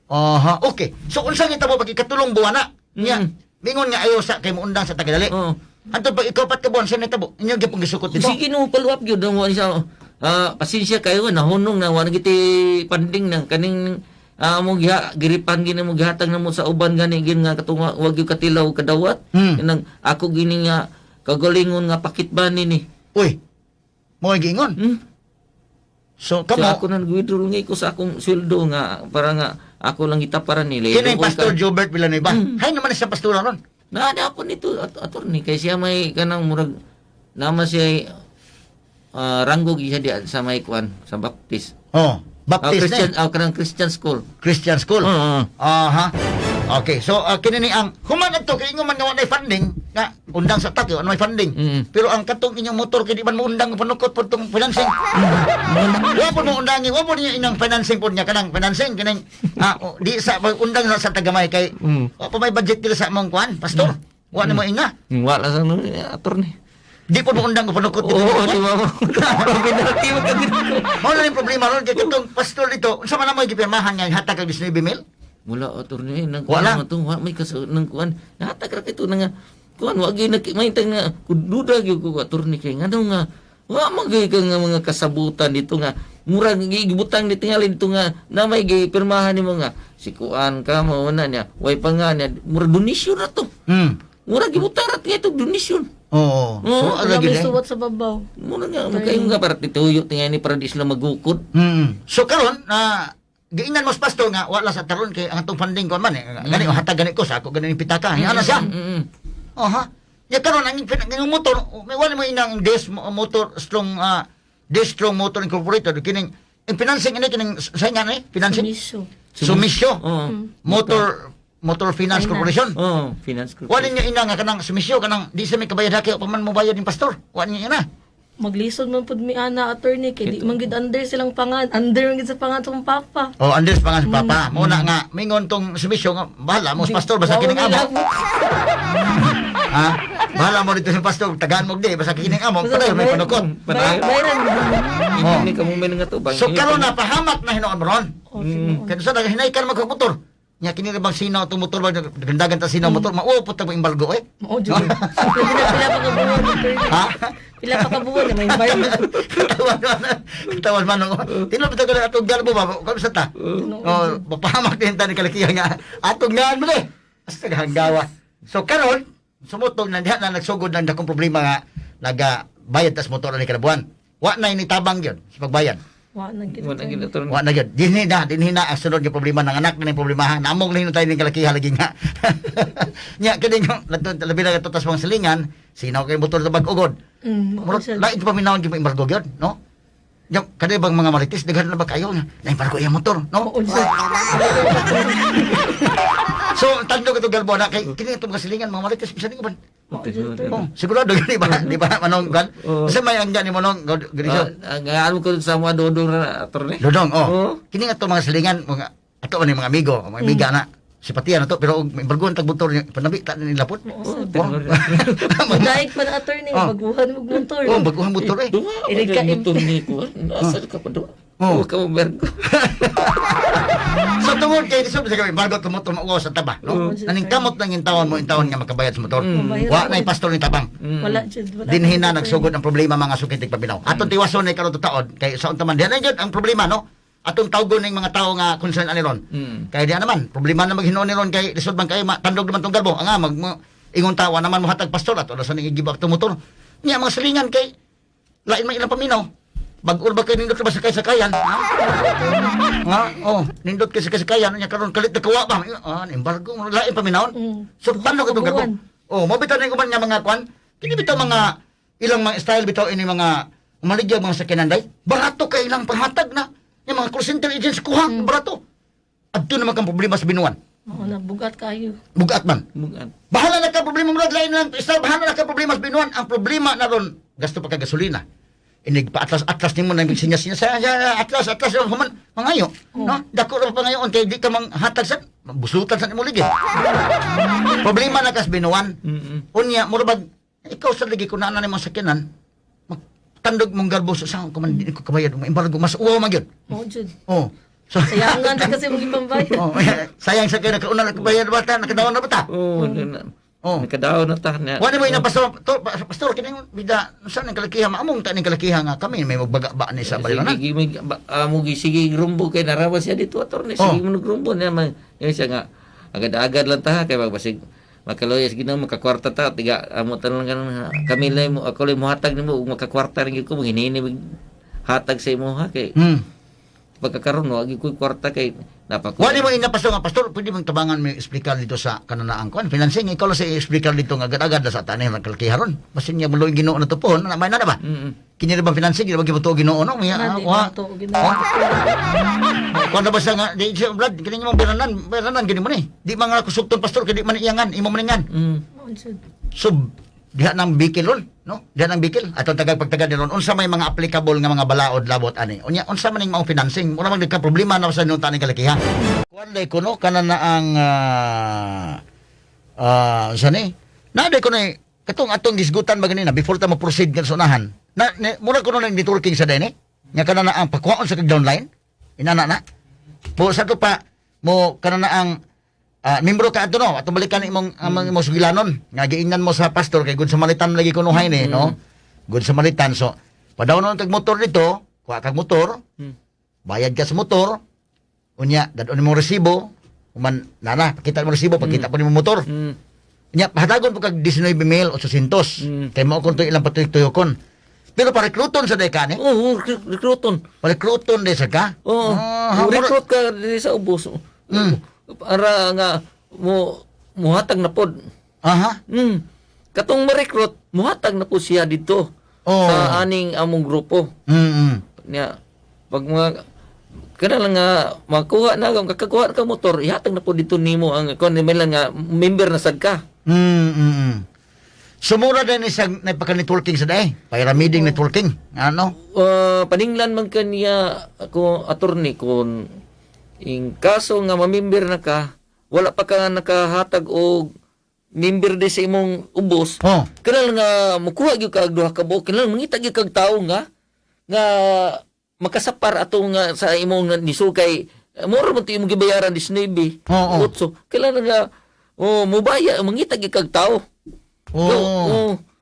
Speaker 3: Aha, okay. So unsa gitabo pag ikatulong buwan na? Nya, mingon nga ayo sa kay muundang sa tagadali. Anto pag ikaw pat ka buwan sa nitabo, inyo gyud pong gisukot dito.
Speaker 4: Sige no, follow up yun. Siya, pasensya kayo, nahunong na, wala giti panding ng kaning mo giripan gini mo gihatag na mo sa uban gani gin nga katunga wag yung katilaw kadawat. Nang ako gini nga kagalingon nga pakitban ni.
Speaker 3: Uy, mo giingon. So,
Speaker 4: So,
Speaker 3: kamo,
Speaker 4: ako nang withdraw nga ko sa akong sweldo nga para nga ako lang itaparan nila.
Speaker 3: kini Pastor Gilbert Villanueva. Hay naman sa pastora ron.
Speaker 4: po nito attorney kay siya may kanang murag nama siya ranggog siya di sa may kuan sa Baptist.
Speaker 3: Oh, Baptist
Speaker 4: Christian
Speaker 3: na.
Speaker 4: kanang Christian school.
Speaker 3: Christian school.
Speaker 4: Oo.
Speaker 3: Aha. Okay, so kini ni ang human adto kay ingon man nga walay funding nga undang sa takyo ano may funding. Pero ang katong inyong motor kay di man mo undang panukot pod tong financing. Wa po mo undangi, wa po niya inang financing pod niya kanang financing kining di sa undang sa tagamay kay wa pa may budget dili sa among kuan, pastor. Wa na mo inga.
Speaker 4: Wala sa attorney.
Speaker 3: Di po mo undang panukot dito.
Speaker 4: Oo, di ba mo? Penalty mo ka dito.
Speaker 3: Mao na yung problema ron kay katong pastor dito, unsa man na mo gipirmahan nga hatag kag 19 mil?
Speaker 4: Mula attorney nang
Speaker 3: Wala.
Speaker 4: kuan mo may kaso nang kuan. Natag ra kito nga kuan wa gyud may nga kududa gyud ko attorney kay ngano nga wa magay ka nga mga kasabutan dito nga murag gibutang ni tingali dito nga na may gipirmahan nimo nga si kuan ka mo na niya way pa nga niya murag donation ra to. Murag gibutang ra ito donation.
Speaker 3: Oo. So
Speaker 5: Wala
Speaker 3: ala
Speaker 5: may
Speaker 3: gid.
Speaker 5: suwat sa babaw.
Speaker 4: Muna nga makayo nga para tituyo tingani para di sila magukod.
Speaker 3: So karon giingnan mo sa pastor nga wala sa taron kay ang atong funding ko man gani hatag gani ko sa ako gani pitaka. Ana siya. Aha. Ya karon ang motor may wala mo inang motor strong strong motor incorporated kining ang financing ini kining sa nga ni financing sumisyo motor finance corporation.
Speaker 4: Finance group.
Speaker 3: Wala niya ina nga kanang sumisyo kanang di sa may kabayad haki pa man mo bayad ni pastor. Wala niya ina.
Speaker 5: Maglisod man pud mi ana attorney kay di man gid under silang pangan. Under man gid sa pangan tong papa.
Speaker 3: Oh, Andres pangan sa papa. Muna nga mingon tong sumisyo nga bahala mo sa pastor basta kining amo. Ha? Bahala mo dito sa pastor tagaan mo di basta kining amo. Padayon may panukot.
Speaker 5: Bayran.
Speaker 4: Ini kamu may nga to bang.
Speaker 3: So karon na pahamak na hinuon mo ron.
Speaker 5: Okay.
Speaker 3: Kaya sa hinay ka na magkamotor. Nya kini bang sinaw tong motor ba gandagan ta sinaw motor mauupot ta mo embargo eh.
Speaker 5: Mao jud. Pila pa ka buwan attorney.
Speaker 3: Ha?
Speaker 5: Pila pa ka buwan na may bayad.
Speaker 3: Tawan man ako. Tino bitaw ka atong galbo ba? Kamu sa ta? Oh, papahamak din ta ni kalakihan nga. Atong ngaan mo ni. Asta hanggawa. So karon sumutong na diha na nagsugod ng dakong problema nga naga bayad tas motor ni kalabuan. Wa na ini tabang gyud sa pagbayad.
Speaker 5: Wa na gid.
Speaker 4: Wala gid attorney.
Speaker 3: Wa na gyud. Dinhi na ang sunod nga problema ng anak na problemahan. Namong lang tayo ning kalakihan lagi nga. Nya kini nga labi na tas mga silingan, sinaw kay motor sa bag-ugod. Murag lain pa minawon gyud embargo gyud, no? Nya kada bang mga marites daghan na ba kayo nga na embargo iya motor, no?
Speaker 5: Mao jud.
Speaker 3: So tando ka to galbo na kay kini itong kasilingan mga marites bisan ko ban.
Speaker 5: Mao jud.
Speaker 3: Oh, sigurado gani ba? Di ba manong gan? Sa may anggan ni manong gani
Speaker 4: Ang ko sa mga dodong na attorney.
Speaker 3: Dodong, oh. Kini nga to mga silingan, mga ato man mga amigo, mga amiga na. Sipatiya na to, pero may barguan tag motor niya, panabi, ta na nila po.
Speaker 5: Daig pa na attorney, baguhan mo motor.
Speaker 3: Oh, baguhan motor eh.
Speaker 5: Irig ka
Speaker 4: motor ni ko. Asal ka pa do.
Speaker 3: Oh.
Speaker 4: Ka mo bergo.
Speaker 3: So tungod kay diso sa kami bargot ka motor mauwas sa taba, no? Naning kamot lang yung tawon mo, yung tawon nga makabayad sa motor. Wa na pastor ni tabang.
Speaker 5: Wala jud.
Speaker 3: Dinhi na nagsugod ang problema mga sukitig pabinaw. Aton tiwason ni karon taon kay sa unta man diyan gyud ang problema, no? Atong tawgon ning mga tawo nga concern ani ron. Kay diyan naman problema na maghinuon ni ron kay lisod man kay tandog naman tong galbo. Anga ingon tawa naman mo hatag pastor ato sa ning igibak tong motor. Nya mga silingan kay lain man ilang paminaw. Bag-ur ba kay nindot ka ba sa sakayan? Ha? Oh, nindot kay sa sakayan nya karon kalit na kawa ba? Embargo lain paminawon. So paano ka tong galbo? Oh, mo bitaw na uban nga mga kwan. Kini bitaw mga ilang mga style bitaw ini mga maligya mga sakyanan day. Barato kay ilang panghatag na. Yung mga call center agents kuha, barato. Adto naman kang problema sa binuan.
Speaker 5: Oo na, bugat kayo.
Speaker 3: Bugat man.
Speaker 4: Bugan.
Speaker 3: Bahala na ka problema mo lain lang. Isa bahala na ka problema sa binuan. Ang problema na ron gasto pa ka gasolina. Inig pa atlas nimo nang sinya-sinya sa atlas human mangayo. No? Dako ra pa ngayon kay di ka manghatag sa busutan sa imo ligi. Problema na kas binuan. Unya mura bag ikaw sa ligi kun ana nimo sakyanan. Tandog mong garbo sa kuman di ko kabayad mo embargo mas uwa man gyud.
Speaker 5: Oo, Jud.
Speaker 3: Oh. So
Speaker 5: Sayangan ta kasi mong ipambayad.
Speaker 3: oh, sayang sa kay nakauna na kabayad bata nakadawan na bata.
Speaker 4: Oh,
Speaker 3: Oh.
Speaker 4: nakadaw na ta na.
Speaker 3: Wala mo ina pastor kining bida saan ang kalakihan among ta ning kalakihan nga kami may magbaga ba ni sa bayranan.
Speaker 4: Sige, sige rumbo kay narawas siya dito ator ni sige mo rumbo na man. Yan siya nga agad-agad lang ta kay basig makaloyas ginaw makakwarta ta tiga amo tanong kami lay mo ako lay mo hatag nimo makakwarta rin ko hinini hatag sa imo ha kay pagkakaroon no agi ko kwarta kay napako.
Speaker 3: Wala mo ina pastor pwede mong tabangan may explicar dito sa kanunaan kon financing ikaw lang sa explicar dito nga agad-agad sa tanay ng kalakiharon. Basin niya muloy Ginoo na to pohon na may na ba? Kini ba financing di ba gibuto Ginoo no?
Speaker 5: Hindi ba to ginawa?
Speaker 3: Kuan ba sa nga di siya blood kini mo beranan gini mo ni. Di mga kusugton pastor kay di man iyangan imo maningan.
Speaker 5: Oo, Jud.
Speaker 3: So diha nang bikil ron no? Diha nang bikil atong tagag pagtagad ron unsa may mga applicable nga mga balaod labot ani. Unya unsa man ning mao financing? Mura man ka problema na sa nung taning kalakihan. Kuan day kuno kana na ang sani. Na day kuno katong atong gisgutan ba ganina before ta mo proceed kan sunahan. Mura kuno nang networking sa dene. Nya kana na ang pagkuhaon sa kag downline. Inana na. Po sa to pa mo kana na ang membro ka ato no atong balikan imong imong sugilanon nga giingnan mo sa pastor kay good Samaritan lagi kuno hay ni no good Samaritan so padawon kag motor dito kuha kag motor bayad ka sa motor unya dadon mo resibo man nana pakita mo resibo pakita po nimo motor unya pahatagon po kag 19,800 kay mao kun to ilang patuyok-tuyokon pero para rekruton sa dekan eh
Speaker 4: Rekruton.
Speaker 3: rekruton de sa ka
Speaker 4: Recruit ka diri sa ubos. Para nga muhatag na pod.
Speaker 3: aha
Speaker 4: Katong ma-recruit, muhatag na po siya dito sa aning among grupo. Nya pag mga kana lang nga makuha na kakakuha ka motor, ihatag na po dito nimo ang kon lang nga member na sad ka.
Speaker 3: Sumura din isang napaka-networking sa day. Pyramiding networking. Ano?
Speaker 4: Paninglan man kaniya ako attorney kung in kaso nga mamember na ka, wala pa ka nakahatag og member di sa imong ubos. Kailangan nga mukuha gyud ka og duha ka buok, kailangan mangita gyud kag tawo nga makasapar ato nga sa imong nisukay. Mura man ti imong gibayaran 19. So kailangan nga mubaya mangita gyud kag tawo.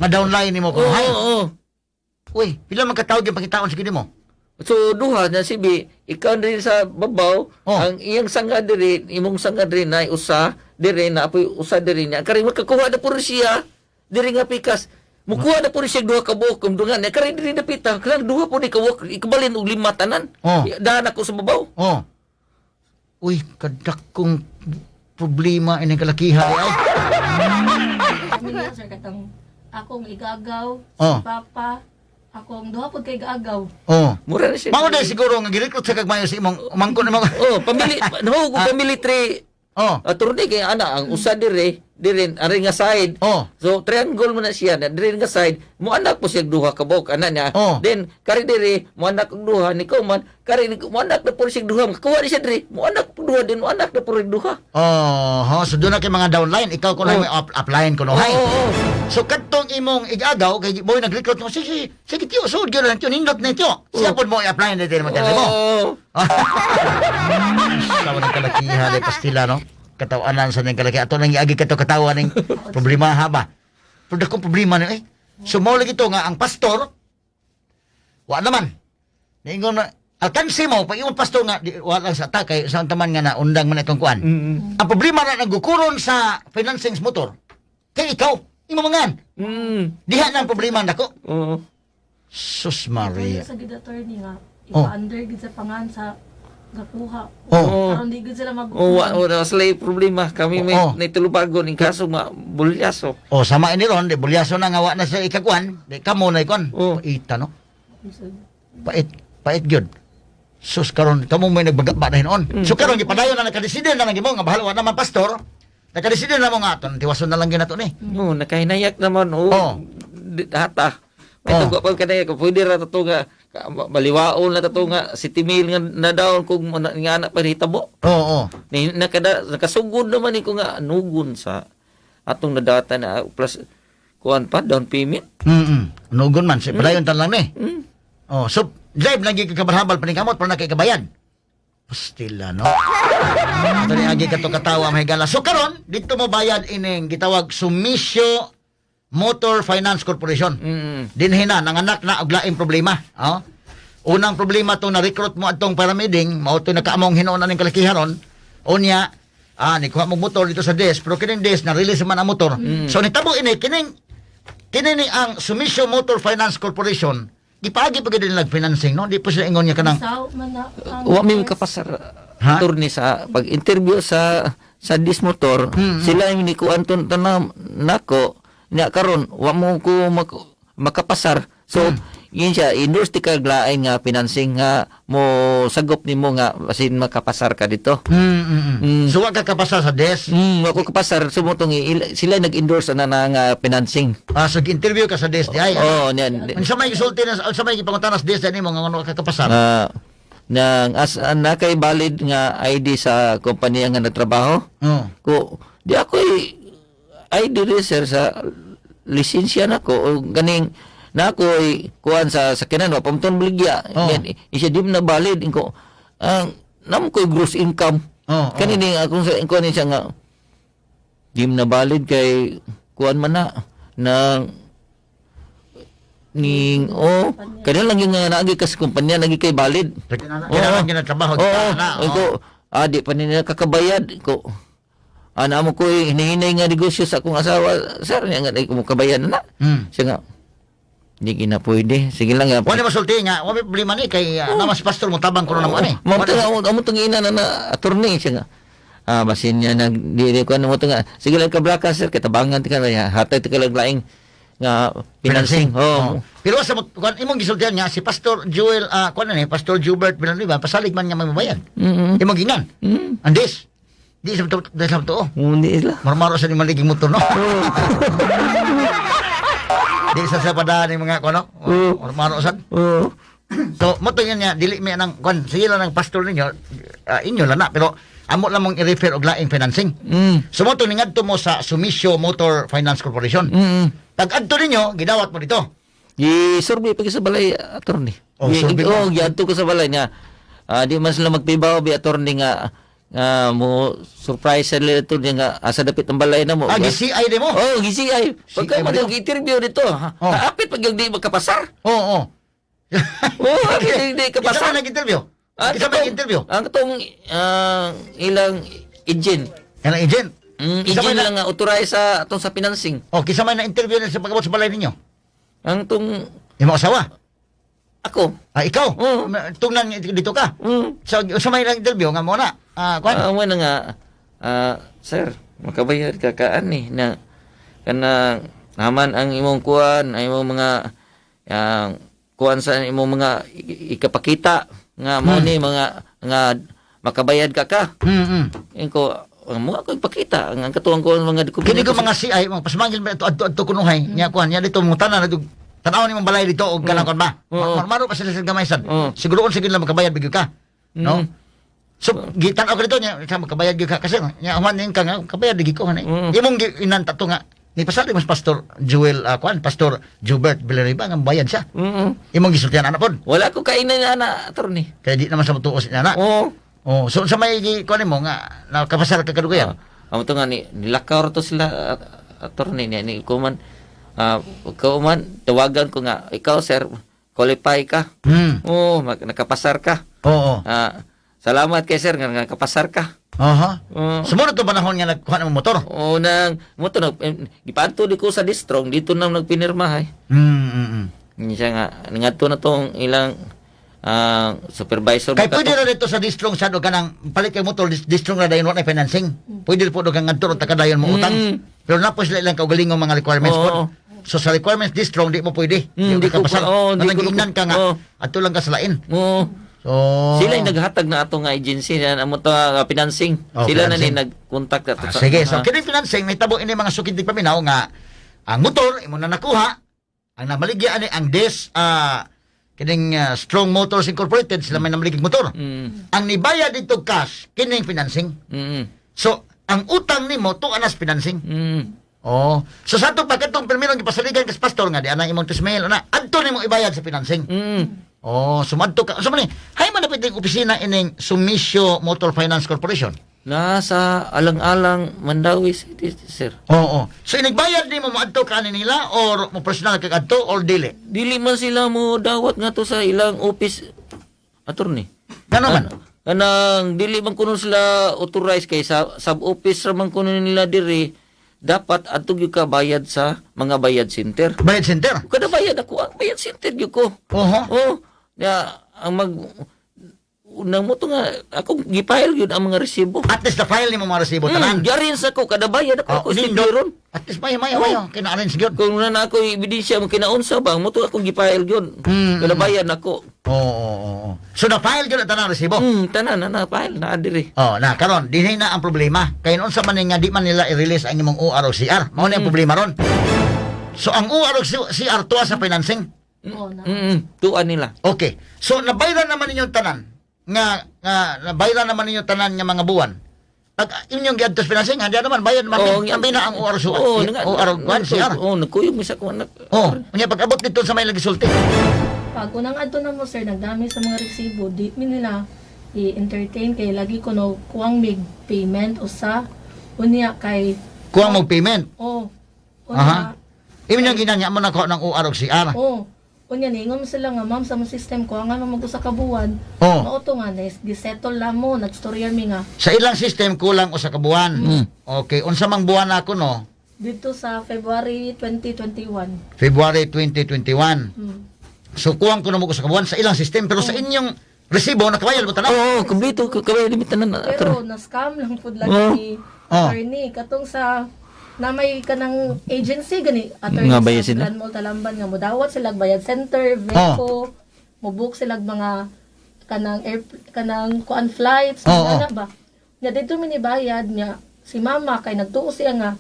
Speaker 3: Ma-downline ni mo ko.
Speaker 4: Oo.
Speaker 3: Uy, pila man katawag yung pakitaon sa gini mo?
Speaker 4: So duha na sibi, ikaw rin sa babaw, ang iyang sangga diri, imong sangga diri na usa diri na apoy usa diri niya. Kari makakuha na puro siya diri nga pikas. Mukuha na puro siya duha ka buok kum dungan. Kari diri na pita, kailangan duha po ni kawok ikabalin og 5 tanan. Dahan ako sa babaw.
Speaker 3: Uy, kadak kong problema ini kalakihan ay.
Speaker 5: Minsan sir katong akong igagaw, si Papa, akong duha pod kay igagaw.
Speaker 4: Mura na siya.
Speaker 3: Mao na siguro nga girekrut sa kagmayo sa imong umangkon mo.
Speaker 4: Pamili, nahugo pamili 3. Attorney kay ana ang usa diri ari nga side. So triangle mo na siya na diri nga side, mo anak po siya duha ka buok ana niya. Then kari diri mo anak og duha ni ko man, kari mo anak na po siya duha. Kuha ni siya diri, mo anak po duha din mo anak na po duha.
Speaker 3: So doon na kay mga downline, ikaw ko lang upline ko no hay. So kadtong imong igagaw kay boy nag-recruit mo sige tiyo sud gyud lang tiyo nindot na tiyo. Siya pod mo i-apply na diri mo mo. Kawan ng kalakihan ay pastila no. Katawanan sa ning kalaki ato nang iagi kato katawa ning problema haba. Pero dakong problema ni so mao lagi to nga ang pastor wa naman. Ningon na alkansi mo pag imong pastor nga wala sa ta kay sa taman nga na undang man itong kuan. Ang problema na nagukuron sa financing motor kay ikaw imo mangan. Diha na ang problema nako. Sus Maria.
Speaker 5: Sa gid attorney nga ipa-under gid sa pangan sa gakuha. Karon di gud sila
Speaker 4: wala sila problema. Kami may naitulubagon in kaso bulyaso.
Speaker 3: Sama ini ron, di bulyaso na nga wa na sa ikagwan, di kamo na ikon. Paita no. Pait gyud. Sus karon kamo may nagbagaba na hinon. So karon gipadayon na nakadeside na lang gimo nga bahala wa naman pastor. Nakadeside na mo nga aton tiwason na lang ginato ni.
Speaker 4: Oo, nakahinayak naman.
Speaker 3: Oo.
Speaker 4: Hata. May
Speaker 3: Oo.
Speaker 4: tugwa pa kanaya ka pwede ra to nga baliwaon na to nga city mail nga na daw kung nga anak pa hitabo.
Speaker 3: Oo.
Speaker 4: Ni nakasugod naman ni ko nga nugon sa atong nadata na plus kuan pa down payment.
Speaker 3: Nugon man si padayon tan lang ni.
Speaker 4: Mm.
Speaker 3: Oh, so drive lagi ka kabarhabal paningkamot para nakikabayan. Pastila no. Dali agi ka to katawa mahigala. So karon dito mo bayad ining gitawag Sumisyo Motor Finance Corporation. Dinhina nanganak na og laing problema. Oh. Unang problema to na recruit mo adtong parameding, mao to nakaamong hinuon aning kalakiharon. Unya, nikuha mo motor dito sa desk, pero kining desk na release man ang motor. So nitabo ini kining ni ang Sumisyo Motor Finance Corporation. Ipagi pa gid nila financing no, di po sila ingon niya kanang
Speaker 5: Sao man na ang
Speaker 4: Wa mi kapasar
Speaker 3: Ha?
Speaker 4: attorney sa pag-interview sa Dismotor, sila yung nikuan ton tanam nako nya karon wa mo ko makapasar. So yun siya endorse ti kag lain nga financing nga mo sagop nimo nga basin makapasar ka dito.
Speaker 3: So wag ka kapasa sa desk.
Speaker 4: Ako kapasar sumutong sila nag-endorse na nga financing.
Speaker 3: So interview ka sa desk di ay.
Speaker 4: Oh, niyan.
Speaker 3: Unsa may gisulti na unsa may gipangutanas desk ni mo nga ano ka kapasar?
Speaker 4: Nang na kay valid nga ID sa kompanya nga nagtrabaho.
Speaker 3: Oh.
Speaker 4: Ko di ako ID reser sa lisensya nako o ganing nako kuan sa sakinan wa pamton beligya. Yan isya dim na valid ko. Nam ko gross income. Kanini akong sa kuan siya nga dim na valid kay kuan man na nang ning kanila lang yung naagi kas kumpanya lagi kay valid.
Speaker 3: Kailangan ginatrabaho na.
Speaker 4: Ko di pa nila kakabayad ko. Ana mo ko hinahinay nga negosyo sa akong asawa. Sir, nga ko kabayad na. Siya nga hindi gina pwede. Sige lang nga.
Speaker 3: Wala masulti nga, wala problema ni kay namas pastor mo tabang ko naman ani.
Speaker 4: Amo tungina na attorney siya nga. Basin niya nagdiri ko mo nga. Sige lang ka blaka sir kitabangan ti ka hatay ti ka laing nga financing.
Speaker 3: Pero sa kuan imong gisultihan nga si Pastor Joel kuan ni Pastor Jubert Villanueva pasalig man niya mabayad. Imong gingan. Andis. Di sa to.
Speaker 4: Hindi la.
Speaker 3: Marmaro sa ni maliging motor no. Di sa pada ni mga kuno. Marmaro sad. So mo to yan dili mi nang kuan sila nang pastor ninyo inyo la na pero amo lang mong i-refer og laing financing. So mo to ningadto mo sa Sumisyo Motor Finance Corporation. Tag-adto ninyo, gidawat mo dito.
Speaker 4: Survey pa sa balay attorney.
Speaker 3: Survey mo.
Speaker 4: Giadto ko sa balay nga. Di man sila magpibaw bi attorney nga mo surprise sila ito nga asa dapit ang balay na mo.
Speaker 3: GCI di mo?
Speaker 4: GCI. Pagka mo nag-interview dito, apit pag di magkapasar. Hindi kapasar.
Speaker 3: Isa man nag-interview? Isa man nag-interview?
Speaker 4: Ang katong ilang agent.
Speaker 3: Ilang agent?
Speaker 4: Agent lang nga authorize sa atong sa financing.
Speaker 3: Kisa man na-interview na sa pagkabot sa balay ninyo?
Speaker 4: Ang tong
Speaker 3: Imong asawa?
Speaker 4: ako.
Speaker 3: Ikaw? Tungnan dito ka? So, sa may nag-interview nga mo na? Kuan?
Speaker 4: Mo na nga, sir, makabayad ka kaani na kanang naman ang imong kuan, ang imong mga kuan sa imong mga ikapakita nga mo ni mga nga makabayad ka. Ko mo ako ipakita ang katuwang ko mga dokumento.
Speaker 3: Kini ko mga CI, mga pasmangil ba adto kunuhay. Nya kuan, nya dito mo tanan na tanaw ni mong balay dito og kanang kon ba. Maro pa sila sa gamaysan. Siguroon sige lang makabayad bigyo ka. No? So gitan ako dito nya sa makabayad gyud ka kasi nya human ning ka nga kabayad gyud ko ani. Imong inanta to nga ni pasali mas Pastor Joel kuan Pastor Jubert Villanueva nga bayad siya. Imong gisultihan ana pod.
Speaker 4: Wala ko kainan ana attorney.
Speaker 3: Kaya di naman sa mutuos ni ana. So sa may kuan mo nga nakapasar ka kadugayan.
Speaker 4: Amo to nga nilakaw to sila attorney ni kuman man tawagan ko nga ikaw sir qualify ka. Nakapasar ka. Salamat kay sir nga nakapasar ka. Sumunod to panahon nga nagkuha ng motor. Nang motor gipadto di ko sa distrong dito nang nagpinirma hay. Siya nga ngadto na tong ilang supervisor.
Speaker 3: Kay pwede na dito sa distrong sa do kanang palit kay motor distrong na dayon na financing. Pwede po do kang ngadto takadayon mo utang. Pero napos sila ilang kaugalingong mga requirements po. So sa requirements distrong di mo pwede. Di ka pasal. Nanginan ka nga adto lang ka sa lain. So
Speaker 4: Sila yung naghatag na ato nga agency na amo to financing.
Speaker 3: Oh,
Speaker 4: Sila na
Speaker 3: financing.
Speaker 4: ni nag-contact ato.
Speaker 3: sige, so kini financing may tabo ini mga sukid di paminaw nga ang motor imo na nakuha, ang namaligya ani ang kining Strong Motors Incorporated sila may namaligig motor. Ang nibayad dito cash kining financing. So ang utang nimo to anas financing. Oh, so sa ato pagkatong permiro gipasaligan kas pastor nga di ana imong tismail na adto nimo ibayad sa financing. Oh, sumadto ka. So man hay man dapat opisina ining Sumisyo Motor Finance Corporation.
Speaker 4: Nasa alang-alang Mandawi City, sir.
Speaker 3: Oo. So inigbayad nimo moadto ka nila or mo personal kag adto or dili?
Speaker 4: Dili man sila mo dawat nga to sa ilang office attorney.
Speaker 3: Gano man?
Speaker 4: Kanang dili man kuno sila authorized kay sa sub-office ra man kuno nila diri dapat adto gyud ka bayad sa mga bayad center.
Speaker 3: Bayad center.
Speaker 4: Kada bayad ako ang bayad center gyud ko.
Speaker 3: Oho.
Speaker 4: Oh, ya ang unang mo to nga ako gipile gyud ang mga resibo.
Speaker 3: At least na file nimo mga resibo tanan.
Speaker 4: Diarin sa ko kada bayad ako
Speaker 3: Lindot. At least may kina-arrange gyud.
Speaker 4: Kung na ako ebidensya mo kinaunsa ba mo to ako gipile gyud. Kada bayad nako.
Speaker 3: Oo. So na file gyud ang tanan resibo.
Speaker 4: Tanan na file na diri.
Speaker 3: Oh, na karon dinhi na ang problema. Kay noon sa man nga di man nila i-release ang imong UR o CR. Mao na ang problema ron. So ang UR o CR tuwa sa financing.
Speaker 5: Oo na.
Speaker 4: Tuan nila.
Speaker 3: Okay. So nabayran naman ninyong tanan nga nabayran naman ninyo tanan nga mga buwan. Pag inyong giadtos financing, hindi naman bayad naman ambi na ang UR UR CR.
Speaker 4: Nagkuyog mi sa ko anak.
Speaker 3: Unya pag abot dito sa may lagisulti.
Speaker 5: Pag unang adto na mo sir, nagdami sa mga resibo, di mi nila i-entertain kay lagi ko no kuwang mig payment usa unya kay
Speaker 3: Kuha mo payment.
Speaker 5: unya.
Speaker 3: Inyong ginanya mo na ko ng UR CR.
Speaker 5: Unya ningon sila nga ma'am sa mga system ko nga mag usa ka buwan. Mao to nga gisettle la mo, nagstorya mi nga.
Speaker 3: Sa ilang system kulang usa ka buwan. Okay, unsa mang buwan ako no?
Speaker 5: Dito sa February 2021.
Speaker 3: February 2021. So kuwang ko na mo usa ka buwan sa ilang system pero sa inyong resibo nakabayad mo tanan.
Speaker 4: Kumpleto kabay limitan na.
Speaker 5: Pero na-scam lang pud lagi ni attorney katong sa na may kanang agency gani attorney
Speaker 4: Nga bayad
Speaker 5: sa
Speaker 4: sila?
Speaker 5: Grand Mall Talamban nga modawat sila bayad center, Veco, mo-book sila mga kanang kuan flights na ba. Nya dito minibayad niya si mama kay nagtuo siya nga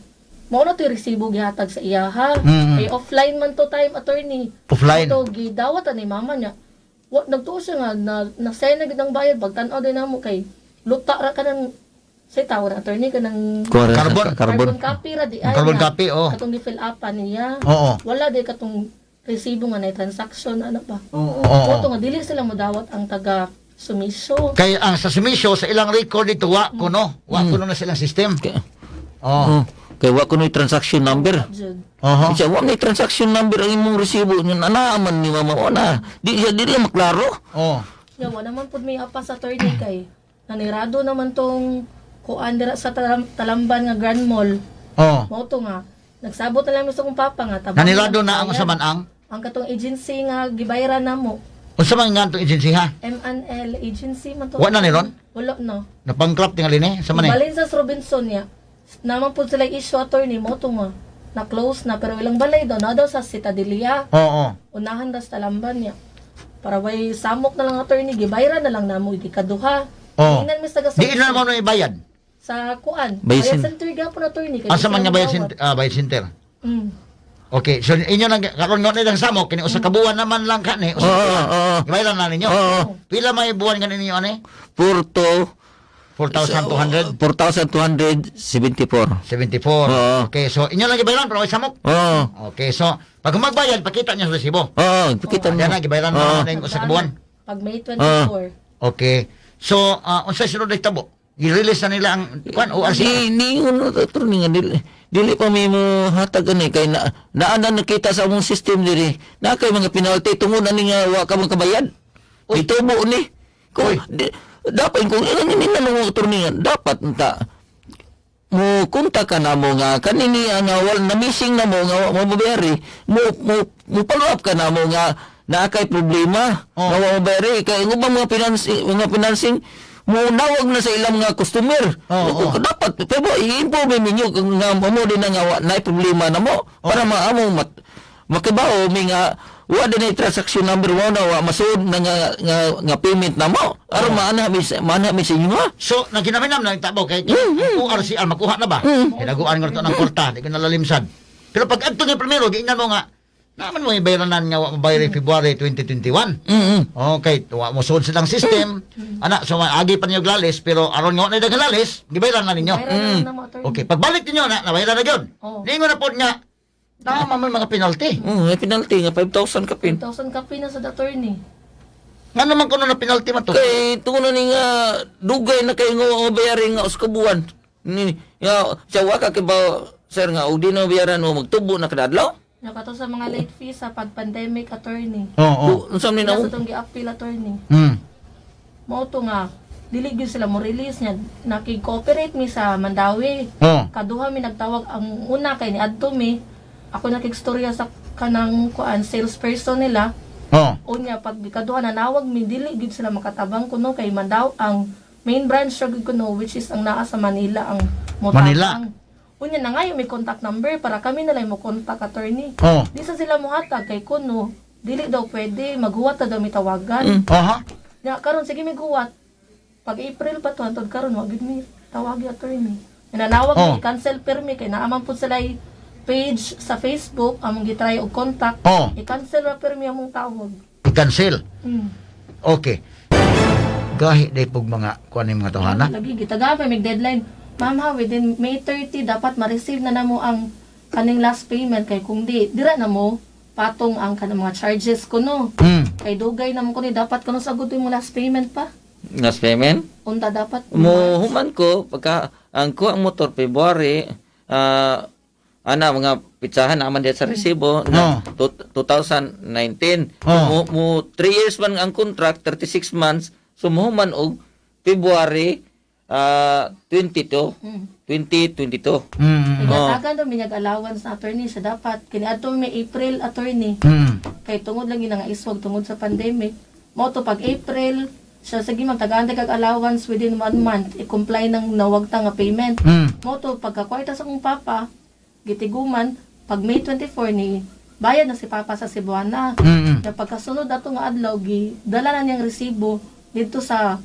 Speaker 5: mao na to resibo gihatag sa iya ha. Kay offline man to time attorney.
Speaker 3: Offline.
Speaker 5: So gidawat ni mama niya. Nagtuo siya nga na send na gid ang bayad pagtan-aw din namo kay luta ra kanang say tawag na attorney kanang carbon copy ra di ay
Speaker 3: Carbon copy,
Speaker 5: katong gi-fill upan niya. Wala di katong resibo nga na transaction ano ba. Oto nga dili sila modawat ang taga sumisyo.
Speaker 3: Kay ang sa sumisyo sa ilang record dito wa kuno na silang system.
Speaker 4: Kay wa kuno transaction number. Siya wa may transaction number ang imong resibo nanaman ni mama na. Di maklaro.
Speaker 5: Ya wala naman pud may apa sa attorney kay nanirado naman tong kuan dira sa Talamban nga Grand Mall. Mao to nga nagsabot na lang sa kong papa nga tabang.
Speaker 3: Nanirado na ang usaman ang
Speaker 5: katong agency nga gibayaran namo.
Speaker 3: unsa man nga itong agency ha?
Speaker 5: M&L agency man to.
Speaker 3: Wa na ni ron?
Speaker 5: Wala no.
Speaker 3: Napangkrap tingali ni sa man eh.
Speaker 5: Balin sa Robinson ya. Naman po sila issue attorney mo to nga. Na close na pero ilang balay daw na daw sa Citadelia. Unahan das Talamban niya. Para way samok na lang attorney gibayaran na lang namo ikaduha. Tingnan mi sa
Speaker 3: Di na mo ibayad.
Speaker 5: Sa kuan.
Speaker 4: Bayad
Speaker 5: Center gapon attorney kay.
Speaker 3: Asa man nga bayad center? Okay, so inyo nang karon nga nang samok kini usa ka buwan naman lang kani. Gibayaran na ninyo. Pila may buwan ganin ninyo ani? 4,200
Speaker 4: 4,274.
Speaker 3: 74. Okay, so inyo lang gibayaran pero may samok. Okay, so pag magbayad pakita niya sa resibo.
Speaker 4: Pakita mo.
Speaker 3: Yan na gibayaran mo ning usa ka buwan.
Speaker 5: Pag May 24.
Speaker 3: Okay. So unsa sunod na tabo? I-release na nila ang kuan ORC.
Speaker 4: Ni uno to ni nga dili pa mi mo hatag ani kay naanan nakita sa among system diri. Na kay mga penalty tungod ani nga wa ka makabayad. Itubo ni. Dapat kung ilang ninanong attorney dapat ta mo kunta ka na mo nga kanini nga wal na missing na mo nga mo mabayari mo follow up ka na mo nga na kay problema nga mo mabayari kay ubang mga financing mo nawag na sa ilang mga customer. Dapat pero i-inform ninyo nga mo din nga na problema na mo para maamo makibaw mi nga wa dinay transaction number mo na wa masud na nga payment na mo. Aron maana mi sa inyo ha.
Speaker 3: So, nagkinaminam na tabo kay URCR makuha na ba? Ilaguan ko to ng kwarta, di ko nalalimsan. Pero pag adto nga primero, giingnan mo nga naman mo ibayranan nga wa mabayari February 2021. Okay, wa mo sud silang system. Ana, so agi pa niyo lalis pero aron nga na daghang lalis, gibayran na ninyo.
Speaker 5: Bayran na mo, attorney.
Speaker 3: Okay, pagbalik ninyo na nabayran na gyud.
Speaker 5: Oo.
Speaker 3: Ningon na pod nga tama man mga penalty.
Speaker 4: May penalty nga 5,000 ka pin.
Speaker 5: 1,000 ka na sa attorney.
Speaker 3: Nga naman kuno na penalty man to.
Speaker 4: Kay tungo ni nga dugay na kay nga bayarin nga uskubuan. Ni ya sa wa ka ba sir nga ug di na bayaran mo magtubo na kadadlaw.
Speaker 5: Nya kato sa mga late fees sa pag-pandemic, attorney.
Speaker 3: Oo.
Speaker 4: Unsa man
Speaker 5: Nasa
Speaker 4: na
Speaker 5: itong gi-appeal, attorney.
Speaker 3: Mm.
Speaker 5: Mao to nga, dili gyud sila mo release niya. Nakig-cooperate mi sa Mandawi.
Speaker 3: Oo.
Speaker 5: Kaduha mi nagtawag ang una kay ni adto mi. Ako nakigstorya sa kanang salesperson nila.
Speaker 3: Oo.
Speaker 5: Unya pag kaduha nanawag mi dili gyud sila makatabang kuno kay Mandaw ang main branch ra gyud kuno which is ang naa sa Manila ang
Speaker 3: Manila.
Speaker 5: Unya na ngayon may contact number para kami na lang mo contact, attorney.
Speaker 3: Oo.
Speaker 5: Di sa sila muhatag kay kuno dili daw pwede maghuwat ta daw mi tawagan.
Speaker 3: Aha.
Speaker 5: Nya karon sige mi guwat. Pag April pa to antod karon wa gyud mi tawag yung attorney. Nanawag mi cancel permi kay naaman pud sila page sa Facebook among gitry og contact.
Speaker 3: Oo.
Speaker 5: I-cancel ra permi among tawag.
Speaker 3: I-cancel.
Speaker 5: Hmm.
Speaker 3: Okay. Gahi day pug mga kuan ni mga tawhana.
Speaker 5: Lagi gitagapay mig deadline. Ma'am ha, within May 30 dapat ma-receive na namo ang kaning last payment kay kung di dira na mo patong ang kanang mga charges kuno. Kay dugay na mo kuno dapat kuno sagud mo last payment pa.
Speaker 4: last payment?
Speaker 5: Unta dapat
Speaker 4: Mo human ko pagka ang ko ang motor February ana mga pitsahan naman diyan sa resibo na 2019. Mo 3 years man ang contract, 36 months. So mo man og February 2022.
Speaker 3: Mm.
Speaker 5: Nagatagan daw minyag allowance na attorney sa dapat kini adto may April, attorney. Kay tungod lang yun nga iswag tungod sa pandemic. Mo to pag April siya sige magtagaan kag allowance within 1 month i-comply ng nawagta nga payment. Mo to pagkakwarta sa kong papa gitiguman pag May 24 ni bayad na si papa sa Cebuana. Na pagkasunod ato nga adlaw gi dala na niyang resibo dito sa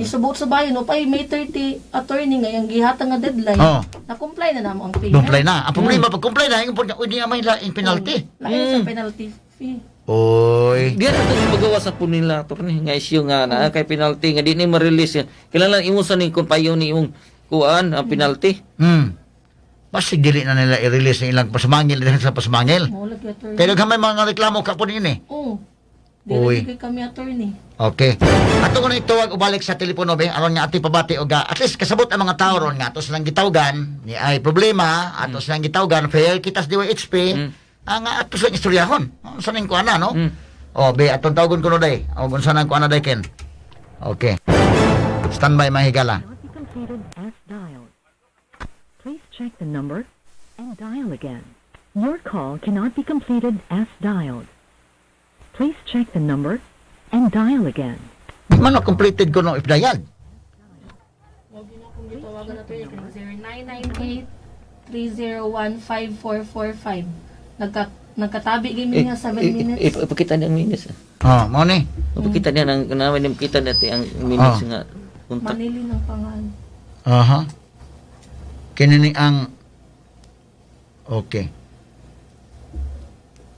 Speaker 5: subot sa bayan o pay May 30 attorney nga yung gihatang nga deadline na-comply na namo ang payment.
Speaker 3: Comply na. Ang problema pag comply na, yung hindi nga may laing penalty.
Speaker 5: Lain sa penalty fee.
Speaker 3: Oy.
Speaker 4: Di na ito yung magawa sa po nila to nga issue nga na kay penalty nga di na ma-release yan. Kailangan imusan ni kung payo ni yung kuan ang penalty.
Speaker 3: Basig dili na nila i-release ng ilang pasamangil dahil sa pasamangil.
Speaker 5: Mo lagi attorney.
Speaker 3: Kaya naghamay mga reklamo ka po din eh.
Speaker 5: Oo.
Speaker 3: Uy.
Speaker 5: Dili kami attorney.
Speaker 3: Okay. Ato ko na ituwag ubalik sa telepono be aron nga ati pabati og at least kasabot ang mga tao ron nga ato silang gitawgan ni ay problema ato silang gitawgan fair kitas DYHP ang ato silang istoryahon. Sa ning kuana no? Oh be atong tawgon kuno day. O unsa nang kuana day ken. Okay. Standby mga higala.
Speaker 6: Cannot be completed as dialed. Please check the number and dial again. Your call cannot be completed as dialed. Please check the number and dial again.
Speaker 3: Di man na completed ko no if dial.
Speaker 5: Wag na kung gitawagan attorney kay 0998-301-5445. Nagkatabi gini nga 7 minutes.
Speaker 4: Ipakita niya ang minutes.
Speaker 3: Oh, mo ni.
Speaker 4: Ipakita niya ang naman yung kita natin ang minutes nga contact.
Speaker 5: Manili ng pangalan.
Speaker 3: Aha. Kinini ang okay.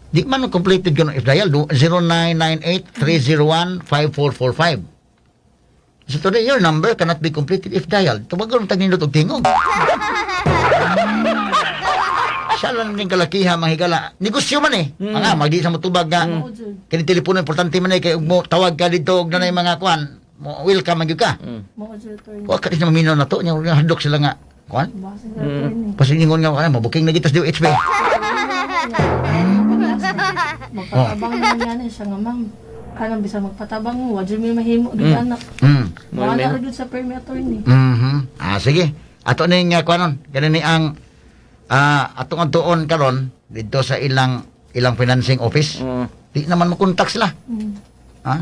Speaker 3: Di man no completed ko no if dial 0998-301-5445. So today your number cannot be completed if dialed. Tubagon tag nindot og tingog. Siya lang ning kalakiha mahigala. Negosyo man eh. Nga magdi sa motubag nga. Kini telepono importante man eh kay ug mo tawag ka dito og nanay mga kwan. Mo welcome man gyud ka.
Speaker 5: Mo attorney.
Speaker 3: Wa ka na maminaw na to nya hadlok sila nga kwan.
Speaker 5: Base sa attorney.
Speaker 3: Pasingingon nga kana mabuking na gitas DHP.
Speaker 5: Magpatabang na yan siya nga ma'am. Kanang bisa magpatabang mo, wadyo may mahimo di anak. Wala ra gyud sa permi attorney.
Speaker 3: Ah sige. Ato ning kuanon, kanini ang atong tuon karon dito sa ilang financing office. Di naman mo contact sila. Ha?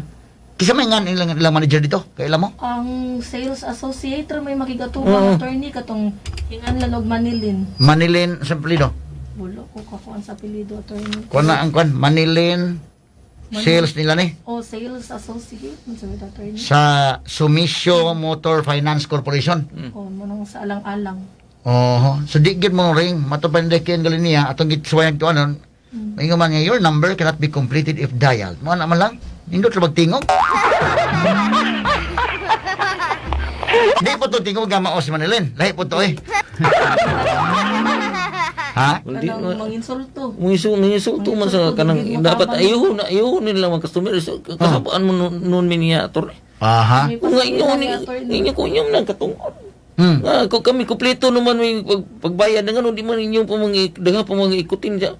Speaker 3: Kisa may nga ilang manager dito? Kailan mo?
Speaker 5: Ang sales associate ra may makigatuwa attorney katong hingan lanog Manilin.
Speaker 3: Manilin Semplido.
Speaker 5: Bulo ko kakuan sa apelido attorney.
Speaker 3: Kuan na ang kuan Manilin sales nila ni
Speaker 5: O sales associate mo sa attorney.
Speaker 3: sa Sumisyo Motor Finance Corporation.
Speaker 5: O mo nang sa alang-alang.
Speaker 3: Oh, so di gid mo ring matupandekin gali niya atong gitsuwayan to anon. Ingon man nga your number cannot be completed if dialed. Mo na man lang. Nindot ra magtingog. Di po to tingog nga maos Manilin. Lahi po to eh. Ha?
Speaker 4: Hindi
Speaker 5: Kanang manginsulto.
Speaker 4: Mangisulto man sa kanang dapat ayaw nila mga customer. Kasabaan mo noon niya attorney.
Speaker 3: Aha.
Speaker 5: May
Speaker 4: Kung nga
Speaker 5: pasila ni attorney.
Speaker 4: inyo ko inyong nagkatungkol.
Speaker 3: Hmm.
Speaker 4: Kung kami kumpleto naman may pagbayad ng ano, di man ninyo pa mga mga ikutin siya.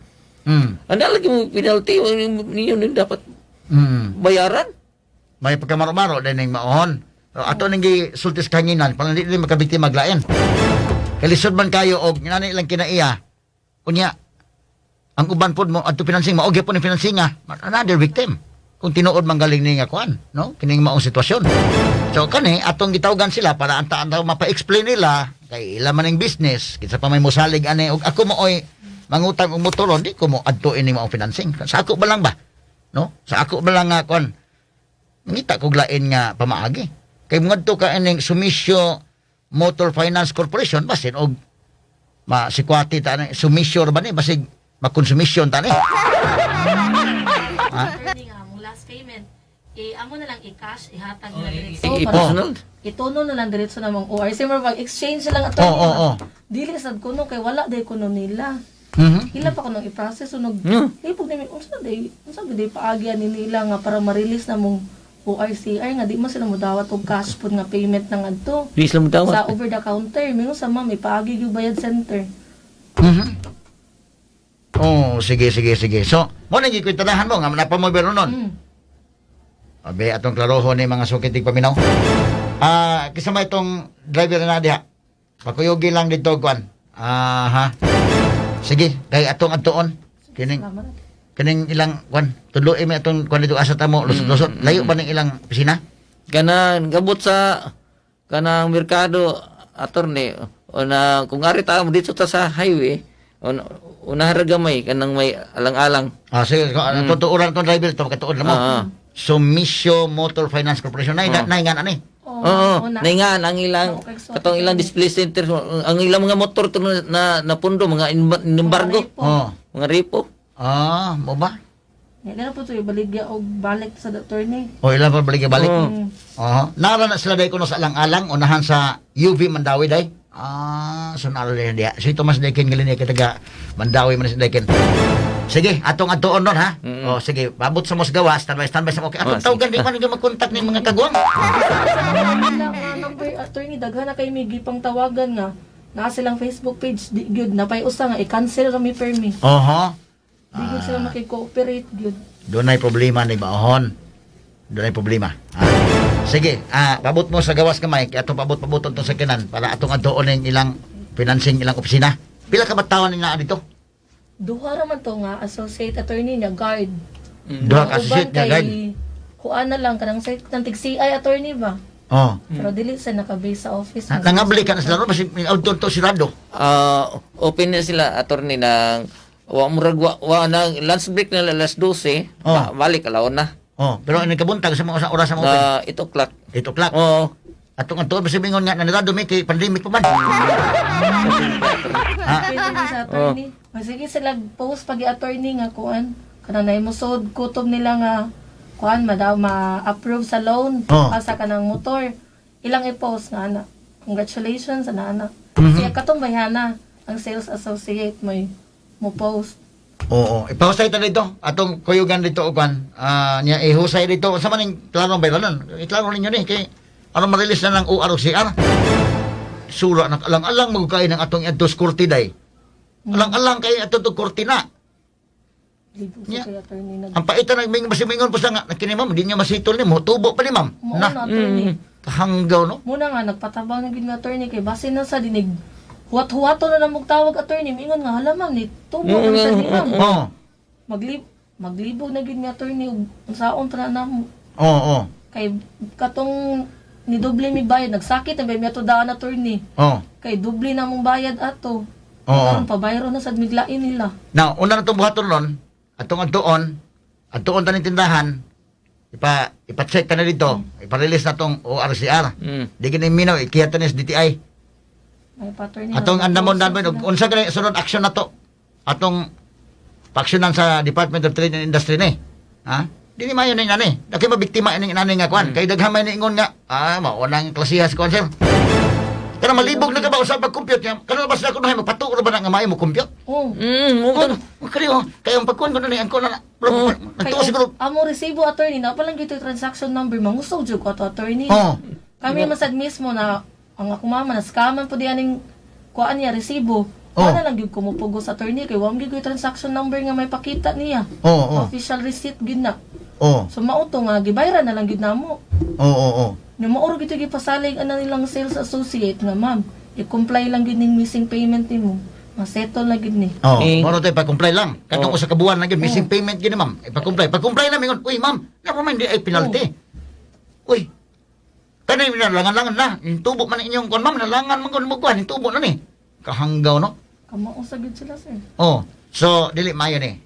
Speaker 4: Anda lagi mo penalty, ninyo din dapat bayaran.
Speaker 3: May pagkamaro-maro din ng maon. Ato nang gisultis kanginan, para hindi makabiktima maglain. Kalisod man kayo og nani lang kinaiya. Unya ang uban pod mo adto financing mao gyapon ni financing another victim. Kung tinuod man galing ni nga kuan, no? Kining maong sitwasyon. So kani atong gitawgan sila para anta mapa-explain nila kay ila man ang business, kinsa pa may mosalig ani og ako mooy mangutang og motoron di ko mo adto ini maong financing. Sa ako ba lang ba? No? Sa ako ba lang nga kuan ngita kog lain nga pamaagi. Kay ngadto ka ining Sumisyo Motor Finance Corporation basin og masikwati ta ni sumisyon ba ni basig makonsumisyon ta ni.
Speaker 5: Attorney nga among last payment. Amo na lang i-cash, ihatag na diretso.
Speaker 4: I-personal.
Speaker 5: Ituno na lang diretso na mong ORC. More exchange lang attorney.
Speaker 3: Oo.
Speaker 5: Dili sad kuno kay wala day kuno nila. Hila pa ko nang i-process unog. Ipog nimi unsa day paagyan ni nila nga para ma-release na mong ORCR nga di man sila modawat og cash pud nga payment nang adto.
Speaker 4: Please lang mo
Speaker 5: Sa
Speaker 4: tawag.
Speaker 5: over the counter, mingo sa ma'am may paagi yung bayad center.
Speaker 3: Oh, sige. So, mo nang gikwintanahan mo nga napamoy nun. Abe atong klarohon ni mga sukitig paminaw. Kisama itong driver na diha. Pakuyogi lang dito kuan. Ha. Sige, kay atong adtuon. Kining ilang kuan, tudloy mi atong kuan dito asa tamo lusot-lusot. Layo ba ning ilang opisina?
Speaker 4: Kanang gabot sa kanang merkado attorney o na kung ari ta mo dito ta sa highway una haragamay kanang may alang-alang.
Speaker 3: Sige, tutuuran itong driver ito, katuod na mo. Sumisyo Motor Finance Corporation. Naingan ani.
Speaker 4: Oo, naingan ang ilang katong ilang display center ang ilang mga motor to na napundo mga embargo. Mga repo.
Speaker 3: Mo ba?
Speaker 5: Yan na po ito, ibaligya o balik sa attorney.
Speaker 3: O ilan pa balik. Nara na sila day kuno sa alang-alang unahan sa UV Mandawi day. So nara din dia. Si Thomas Dekin galin niya kitaga Mandawi man si Dekin. Sige, atong adtuon nun ha. Sige, pabot sa mosgawa, standby sa okay. Atong tawagan di man nga mag-contact ni mga kagwang.
Speaker 5: Number attorney daghan na kay may gipang tawagan nga. Naa silang Facebook page di gyud napay usa nga i-cancel ra mi permi. Di gyud sila makikooperate gyud.
Speaker 3: Doon ay problema ni Baon. Doon ay problema. Sige, pabot mo sa gawas kamay, kaya atong pabot-paboton itong sakinan para atong adtuon ng ilang financing ilang opisina. Pila ka batawan na dito?
Speaker 5: Duha ra man to nga associate attorney niya guard.
Speaker 3: Duha ka associate nga guard.
Speaker 5: Kuan na lang kanang sa tig CI attorney ba? Pero dili sa naka-base sa office.
Speaker 3: Nangabli ka na sila ron, kasi auto to sirado.
Speaker 4: Open na sila attorney ng wa na lunch break na alas 12, balik alaon na.
Speaker 3: Pero ang nagkabuntag sa mga oras sa open.
Speaker 4: 8 o'clock.
Speaker 3: 8 o'clock. Atong basta mingon nga nanirado may kay pandemic pa man.
Speaker 5: Sa attorney. Sige sila post pag attorney nga kuan kanang naimosod kutob nila nga kuan ma-approve sa loan sa kanang motor. Ilang i-post nga ana. Congratulations ana. Siya katong bayana ang sales associate mo post.
Speaker 3: Ipahusay ta dito. Atong kuyugan dito ukan. Nya ihusay dito sa maning klaro bayranon. Iklaro ninyo ni kay ano ma-release na ng ORCR. Sura nak alang-alang magkain ng atong adtos kurti day. Alang-alang kay atong kurtina. Ang paitan ng ming masimingon po sa nga kini ma'am, di niya masitol ni mo, tubo pa ni ma'am. Kahanggaw no.
Speaker 5: Muna nga nagpatabang ng gid nga attorney kay base na sa dinig. Huwat-huwato na namog tawag attorney, mingon nga hala ma'am ni tubo na sa di ma'am. Maglibog na gid nga attorney ug unsaon pa na namo. Kay katong ni doble mi bayad, nagsakit na may ato daan attorney. Kay doble na mong bayad ato.
Speaker 3: Oo.
Speaker 5: Karon pabayro na sad miglain nila.
Speaker 3: Now, una na itong buhaton ron, atong taning tindahan, ipa-check ka na dito, ipa-release na itong ORCR. Di ka na minaw, ikiyat na sa DTI.
Speaker 5: May pattern nila.
Speaker 3: Atong andamon namin, unsa ka na sunod action na to? Atong pa-actionan sa Department of Trade and Industry ni. Ha? Di ni mayo na inani. Daki mabiktima ini inani nga kwan. Kay daghang may niingon nga, maunang klasihas kwan sir. Kana malibog na ka ba usab pag-compute niya? Kana bas na ko na magpatuo ba na nga maayo mo compute?
Speaker 5: Oh.
Speaker 3: Kaya ang pagkuhan ko na ni angko na. Nagtuo siguro.
Speaker 5: Amo resibo attorney na palang gito transaction number mangusog jud ko ato attorney.
Speaker 3: Oh.
Speaker 5: Kami masad mismo na ang ako mama na scaman po dianing kuan niya resibo.
Speaker 3: Oh.
Speaker 5: Wala lang gyud kumupugo sa attorney kay wam gyud transaction number nga may pakita niya.
Speaker 3: Oo.
Speaker 5: Official receipt gyud na.
Speaker 3: Oo.
Speaker 5: So mauto nga gibayran na lang gyud namo.
Speaker 3: Oo.
Speaker 5: Nga mauro gito gipasalig ana nilang sales associate nga ma'am, i-comply lang gyud ning missing payment nimo. Masettle na gyud ni.
Speaker 3: Oh, mono tay pa-comply lang. Katong usa ka buwan na gyud missing payment gyud ma'am. Pa-comply. Pa-comply na mingon. Uy, ma'am, never mind di ay penalty. Uy. Kanay nalangan-langan na. Tubo man inyong kon ma'am, nalangan man kon mo kuan, tubo na ni. Kahanggaw no.
Speaker 5: Kamao sa gyud sila sir.
Speaker 3: Oh. So dili mayo ni.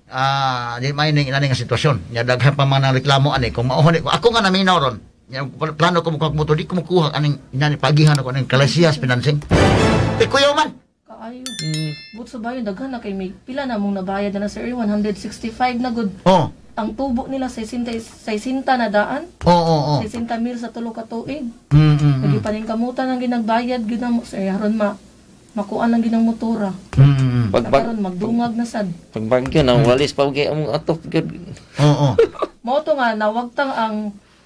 Speaker 3: Dili mayo ni inani nga sitwasyon. Nya daghan pa man ang reklamo ani kung mauhon ko. Ako nga naminaw ron. Nya plano ko mo motor di ko makuha aning inani pagihan ako aning Kalasias financing. Kuyaw man.
Speaker 5: Kaayo. But sa bayan daghan na kay may pila na mong nabayad na sir 165 na good.
Speaker 3: Oh.
Speaker 5: Ang tubo nila sa 60 na daan.
Speaker 3: Oo.
Speaker 5: 60 mil sa tulo ka tuig.
Speaker 3: Mm.
Speaker 5: Lagi pa ning kamutan ang ginagbayad gyud na mo sir aron makuan ang ginang motora. Karon magdungag na sad.
Speaker 4: Pagbagyo nang walis pa gyud among atop gyud.
Speaker 3: Oo.
Speaker 5: Mao to nga nawagtang ang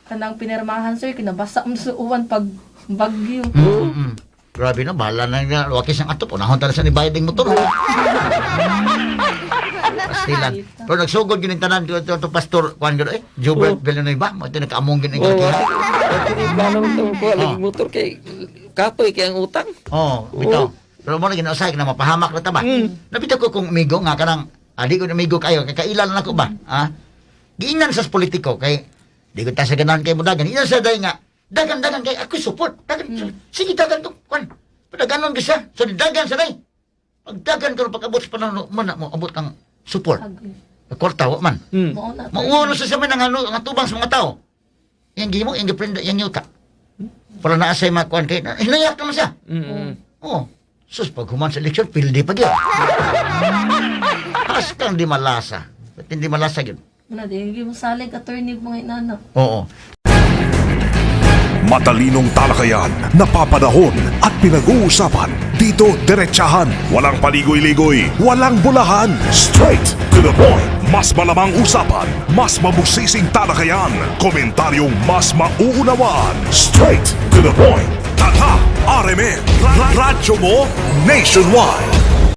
Speaker 5: kanang pinirmahan sir kinabasa mo sa uwan pag bagyo.
Speaker 3: Grabe na, bahala na nga. Wakis ang atop. Unahon talaga sa nibayad ng motor. Pastilan. Pero nagsugod yun yung tanan. Ito pastor, kuhan gano'n Jubert Villanueva. Ito nakaamong gano'n yung kalakihan.
Speaker 4: Paano ito ko lagi motor kay kapoy kay ang utang.
Speaker 3: Bitaw. Pero mo na ginausay, na mapahamak na taba. Nabitaw ko kung amigo nga, kanang, di ko na amigo kayo, kay kailan na ako ba? Giinan sa politiko, kay, di ko tayo sa ganahan kayo mo dagan. Inan sa day nga, dagan kay ako support. Sige dagan to. Kwan. Padaganon ka siya. So dagan sa day. Pag dagan ka pag-abot sa panahon mo abot ang support. Kwarta wa man. Mauuno sa samin ang tubang sa mga tao. Yang gimo, yang giprenda, yang yuta. Para naasay makuan kay hinayak naman siya. Oh. Sus pag human sa eleksyon, pildi pa gyud. Haskang di malasa. Hindi malasa gyud.
Speaker 5: Muna di mo salig attorney mga inana.
Speaker 3: Oo.
Speaker 2: Matalinong talakayan, napapanahon at pinag-uusapan. Dito, diretsahan. Walang paligoy-ligoy, walang bulahan. Straight to the point. Mas malamang usapan, mas mabusising talakayan. Komentaryong mas mauunawaan. Straight to the point. Tata, RMN, radyo mo nationwide.